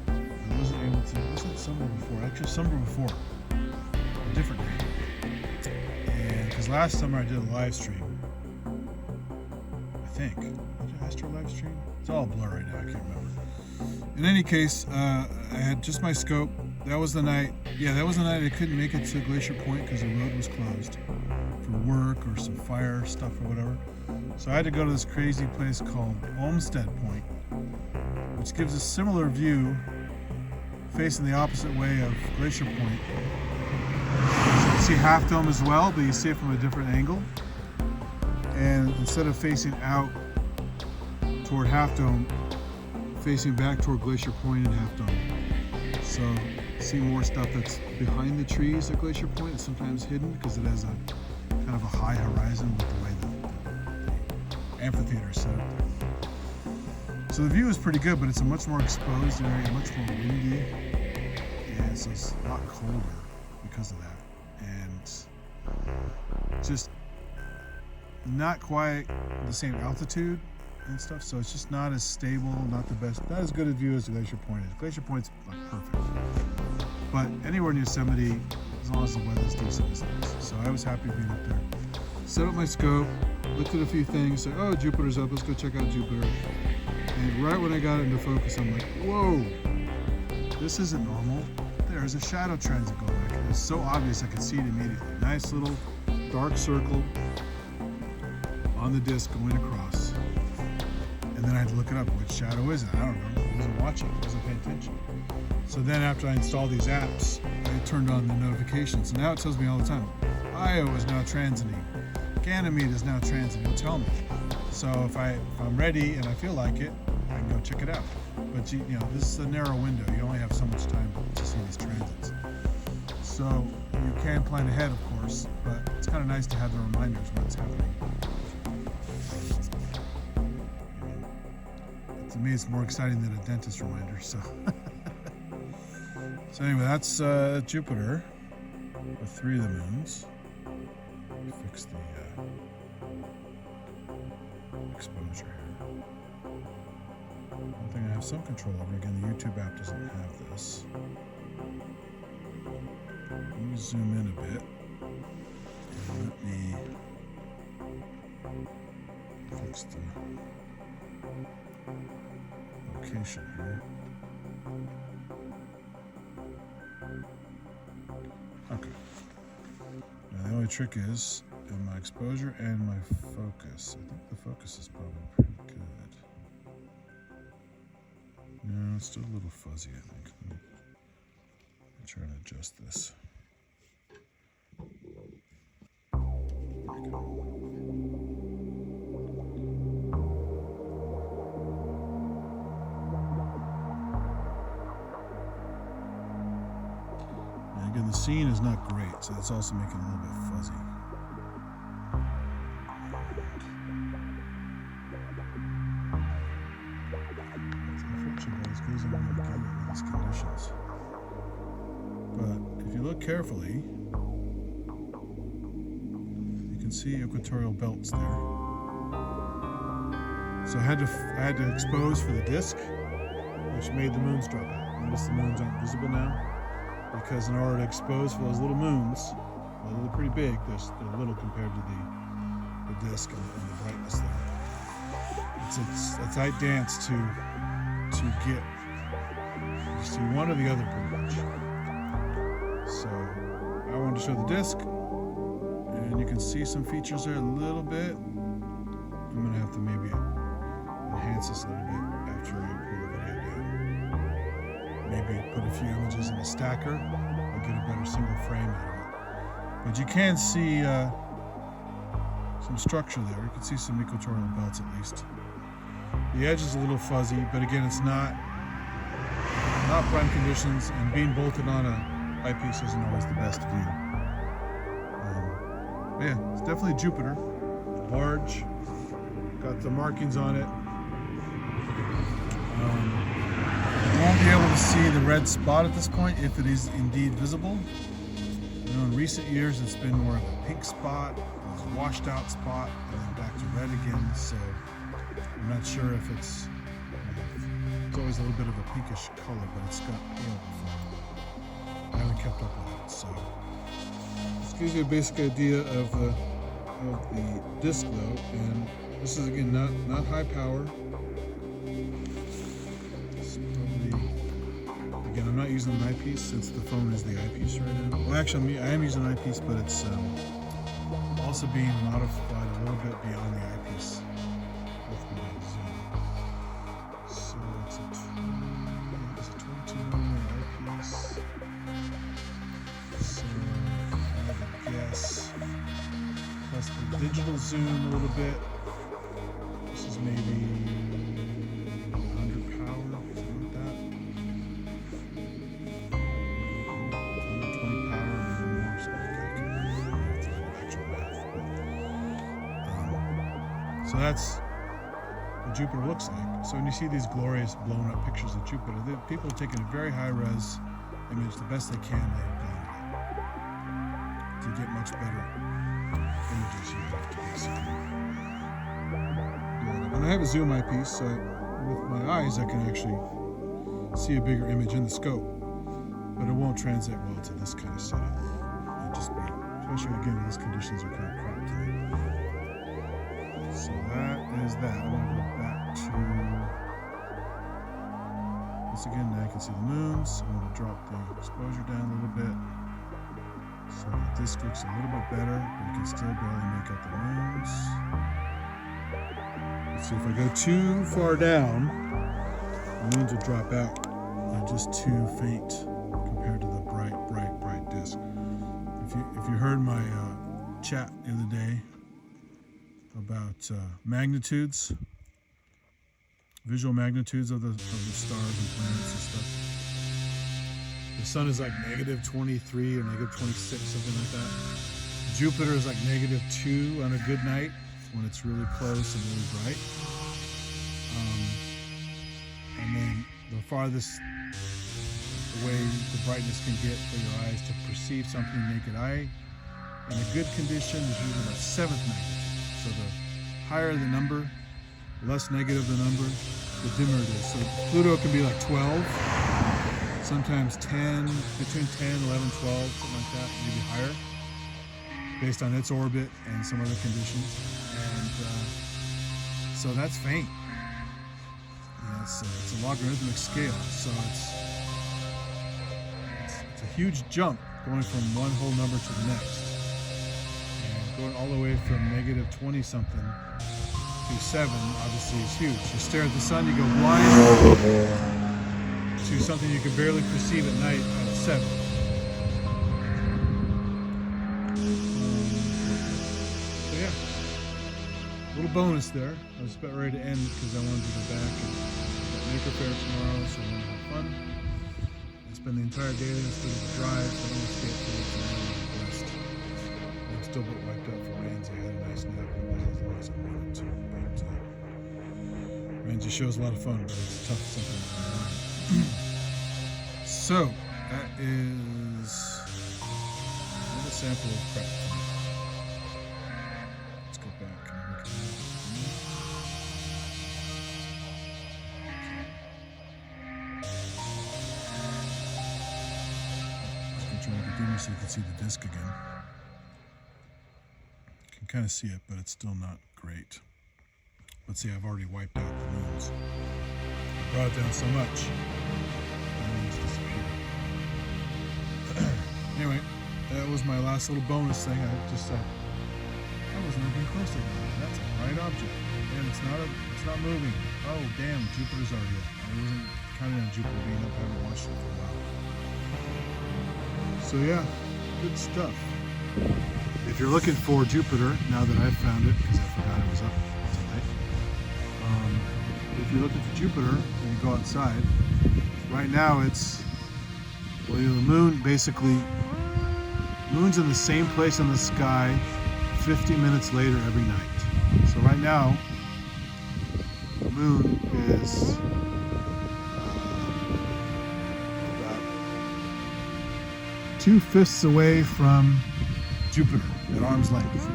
I wasn't able to, it wasn't summer before, actually summer before. A different day. And because last summer I did a live stream. I think. Did Astro live stream? It's all a blur right now, I can't remember. In any case, I had just my scope, that was the night. Yeah, that was the night I couldn't make it to Glacier Point because the road was closed for work or some fire stuff or whatever. So I had to go to this crazy place called Olmsted Point, which gives a similar view facing the opposite way of Glacier Point. So you can see Half Dome as well, but you see it from a different angle. And instead of facing out toward Half Dome, facing back toward Glacier Point and Half Dome. So see more stuff that's behind the trees at Glacier Point. It's sometimes hidden because it has a kind of a high horizon with the way the amphitheater is set up there. So the view is pretty good, but it's a much more exposed area, much more windy, and so it's a lot colder because of that. And just not quite the same altitude and stuff, so it's just not as stable, not the best, not as good a view as Glacier Point is. Glacier Point's like perfect, but anywhere in Yosemite, as long as the weather's decent, is nice. So I was happy being up there. Set up my scope, looked at a few things, said, oh, Jupiter's up, let's go check out Jupiter. And right when I got it into focus, I'm like, whoa, this isn't normal. There's a shadow transit going on. It's so obvious I could see it immediately. Nice little dark circle on the disc going across. And then I had to look it up. Which shadow is it? I don't know. I wasn't watching. I wasn't paying attention. So then after I installed these apps, I turned on the notifications. And now it tells me all the time, Io is now transiting. Ganymede is now transiting. It'll tell me. So if I'm ready and I feel like it, I can go check it out. But you know, this is a narrow window. You only have so much time to see these transits. So you can plan ahead, of course, but it's kind of nice to have the reminders when it's happening. To me, it's more exciting than a dentist reminder. So, so anyway, that's Jupiter with 3 of the moons. Fix the exposure here. One thing I have some control over, again, the YouTube app doesn't have this. Let me zoom in a bit. And let me fix the location here. Okay. Now the only trick is in my exposure and my focus. I think the focus is probably pretty good. No, it's still a little fuzzy, I think. Let me try to adjust this. There we go. And again, the scene is not great, so that's also making it a little bit fuzzy. As good as I'm going to get it in these conditions. But if you look carefully, you can see equatorial belts there. So I had to expose for the disk, which made the moons drop out. Notice the moons aren't visible now, because in order to expose for those little moons, well, they're pretty big. They're little compared to the disk and the brightness there. It's a tight dance to get you see one or the other pretty much. So I wanted to show the disc, and you can see some features there a little bit. I'm gonna have to maybe enhance this a little bit after I pull the video down. Maybe put a few images in a stacker and get a better single frame out of it. But you can see some structure there. You can see some equatorial belts at least. The edge is a little fuzzy, but again, it's not prime conditions, and being bolted on a eyepiece isn't always the best view. Yeah, it's definitely Jupiter. Large, got the markings on it. You won't be able to see the red spot at this point if it is indeed visible. You know, in recent years, it's been more of a pink spot, a washed out spot, and then back to red again. So I'm not sure if it's always a little bit of a pinkish color, but it's got pale before. I haven't kept up with it, so this gives you a basic idea of the disc though, and this is again not high power. It's probably, again, I'm not using an eyepiece since the phone is the eyepiece right now. Well, actually, I am using an eyepiece, but it's also being modified a little bit beyond the eyepiece with my zoom. So it's a 22mm eyepiece. So I would guess plus the digital zoom a little bit. This is maybe 100 power, something like that. 120 power, maybe more, something like that. Actual math. So that's what Jupiter looks like. So when you see these glorious blown up pictures of Jupiter, people are taking a very high res image, the best they can, they've done it. To get much better images, you have to basically. And I have a zoom eyepiece, so with my eyes I can actually see a bigger image in the scope, but it won't translate well to this kind of setup. It'll just be, especially again when these conditions are kind of cropped in. So that is that. I'm going to go back to this again. Now I can see the moons. I'm going to drop the exposure down a little bit. So this looks a little bit better, but you can still barely make out the moons. Let's see, if I go too far down, the moons will drop out. They're just too faint compared to the bright disk. If you heard my chat the other day about magnitudes, visual magnitudes of the stars and planets and stuff. The sun is like -23 or -26, something like that. Jupiter is like -2 on a good night when it's really close and really bright. And then the farthest away the brightness can get for your eyes to perceive something naked eye in a good condition is usually about 7th magnitude. So the higher the number, less negative the number, the dimmer it is. So Pluto can be like 12. Sometimes 10, between 10, 11, 12, something like that, maybe higher, based on its orbit and some other conditions. And so that's faint. Yeah, it's a logarithmic scale, so it's a huge jump going from one whole number to the next. And going all the way from -20 something to 7 obviously is huge. You stare at the sun, you go blind. To something you can barely perceive at night at 7. So yeah, a little bonus there. I was about ready to end because I wanted to go back and Maker Fair tomorrow, so I want to have fun. I spend the entire day there instead of the drive, so I don't escape till tomorrow. I'm blessed. I'm still a bit wiped out for Ramsey. I had a nice nap and it was as long as I wanted to. But Ramsey shows a lot of fun, but it's tough sometimes. So that is another sample of prep. Let's go back and look at that. I'm just going to try to get dimmer so you can see the disc again. You can kind of see it, but it's still not great. Let's see, I've already wiped out the moons. I brought it down so much. Anyway, that was my last little bonus thing. I just said I wasn't looking closely. That's a bright object, and it's not moving. Oh damn, Jupiter's already up. I wasn't counting on Jupiter being up. I haven't watched it for a while. So yeah, good stuff. If you're looking for Jupiter, now that I've found it, because I forgot it was up tonight. If you're looking for Jupiter and you go outside, right now it's the moon basically. Moon's in the same place in the sky 50 minutes later every night. So right now, the moon is about 2/5 away from Jupiter at arm's length.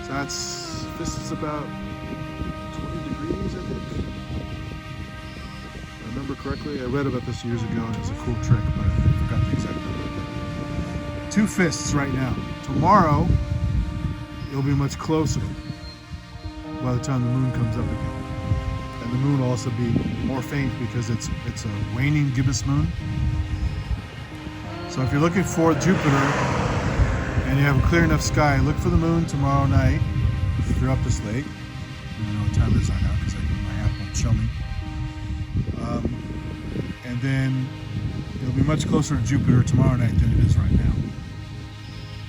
So this is about 20 degrees, I think. If I remember correctly. I read about this years ago and it was a cool trick, but I forgot the exact number. 2/5 right now. Tomorrow, it'll be much closer by the time the moon comes up again. And the moon will also be more faint because it's a waning gibbous moon. So if you're looking for Jupiter and you have a clear enough sky, look for the moon tomorrow night. If you're up this late, I don't know what time it is right now because my app won't show me. And then it'll be much closer to Jupiter tomorrow night than it is right now.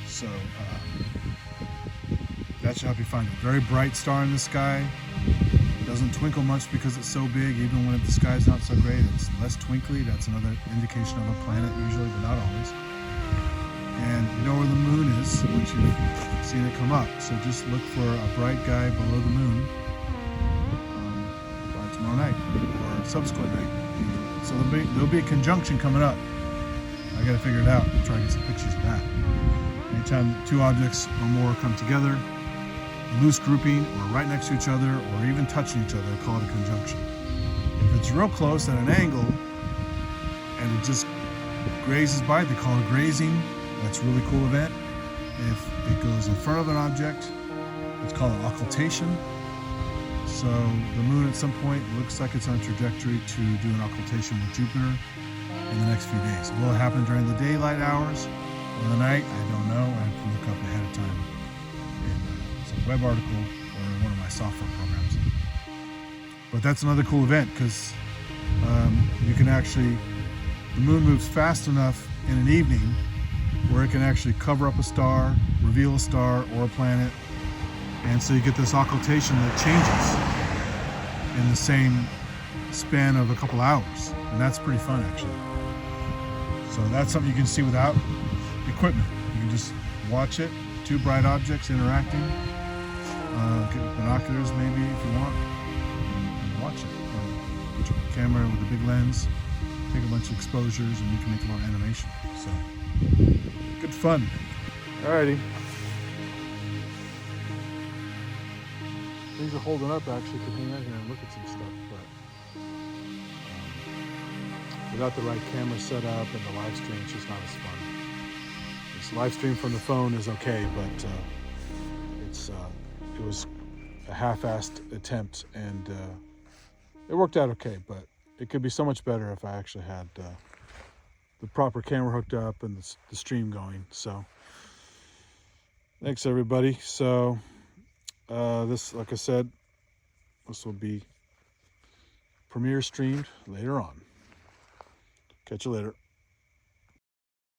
So that should help you find a very bright star in the sky. It doesn't twinkle much because it's so big. Even when the sky's not so great, it's less twinkly. That's another indication of a planet usually, but not always. And you know where the moon is once you've seen it come up. So just look for a bright guy below the moon by tomorrow night or subsequent night. So there'll be a conjunction coming up. I gotta figure it out and try to get some pictures of that. Anytime two objects or more come together, a loose grouping or right next to each other or even touching each other, call it a conjunction. If it's real close at an angle and it just grazes by, they call it grazing. That's a really cool event. If it goes in front of an object, it's called an occultation. So the moon at some point looks like it's on a trajectory to do an occultation with Jupiter in the next few days. Will it happen during the daylight hours or the night? I don't know. I have to look up ahead of time in some web article or in one of my software programs. But that's another cool event because you can actually, the moon moves fast enough in an evening where it can actually cover up a star, reveal a star or a planet, and so you get this occultation that changes in the same span of a couple hours, and that's pretty fun actually. So that's something you can see without equipment. You can just watch it, two bright objects interacting, get binoculars maybe if you want, and watch it. Put your camera with a big lens, take a bunch of exposures, and you can make a lot of animation. So good fun. Alrighty. Things are holding up actually. Could hang out here and look at some stuff, but without the right camera set up and the live stream, it's just not as fun. This live stream from the phone is okay, but it was a half-assed attempt, and it worked out okay. But it could be so much better if I actually had the proper camera hooked up and the stream going. So thanks everybody. So this, like I said, this will be premiere streamed later on. Catch you later.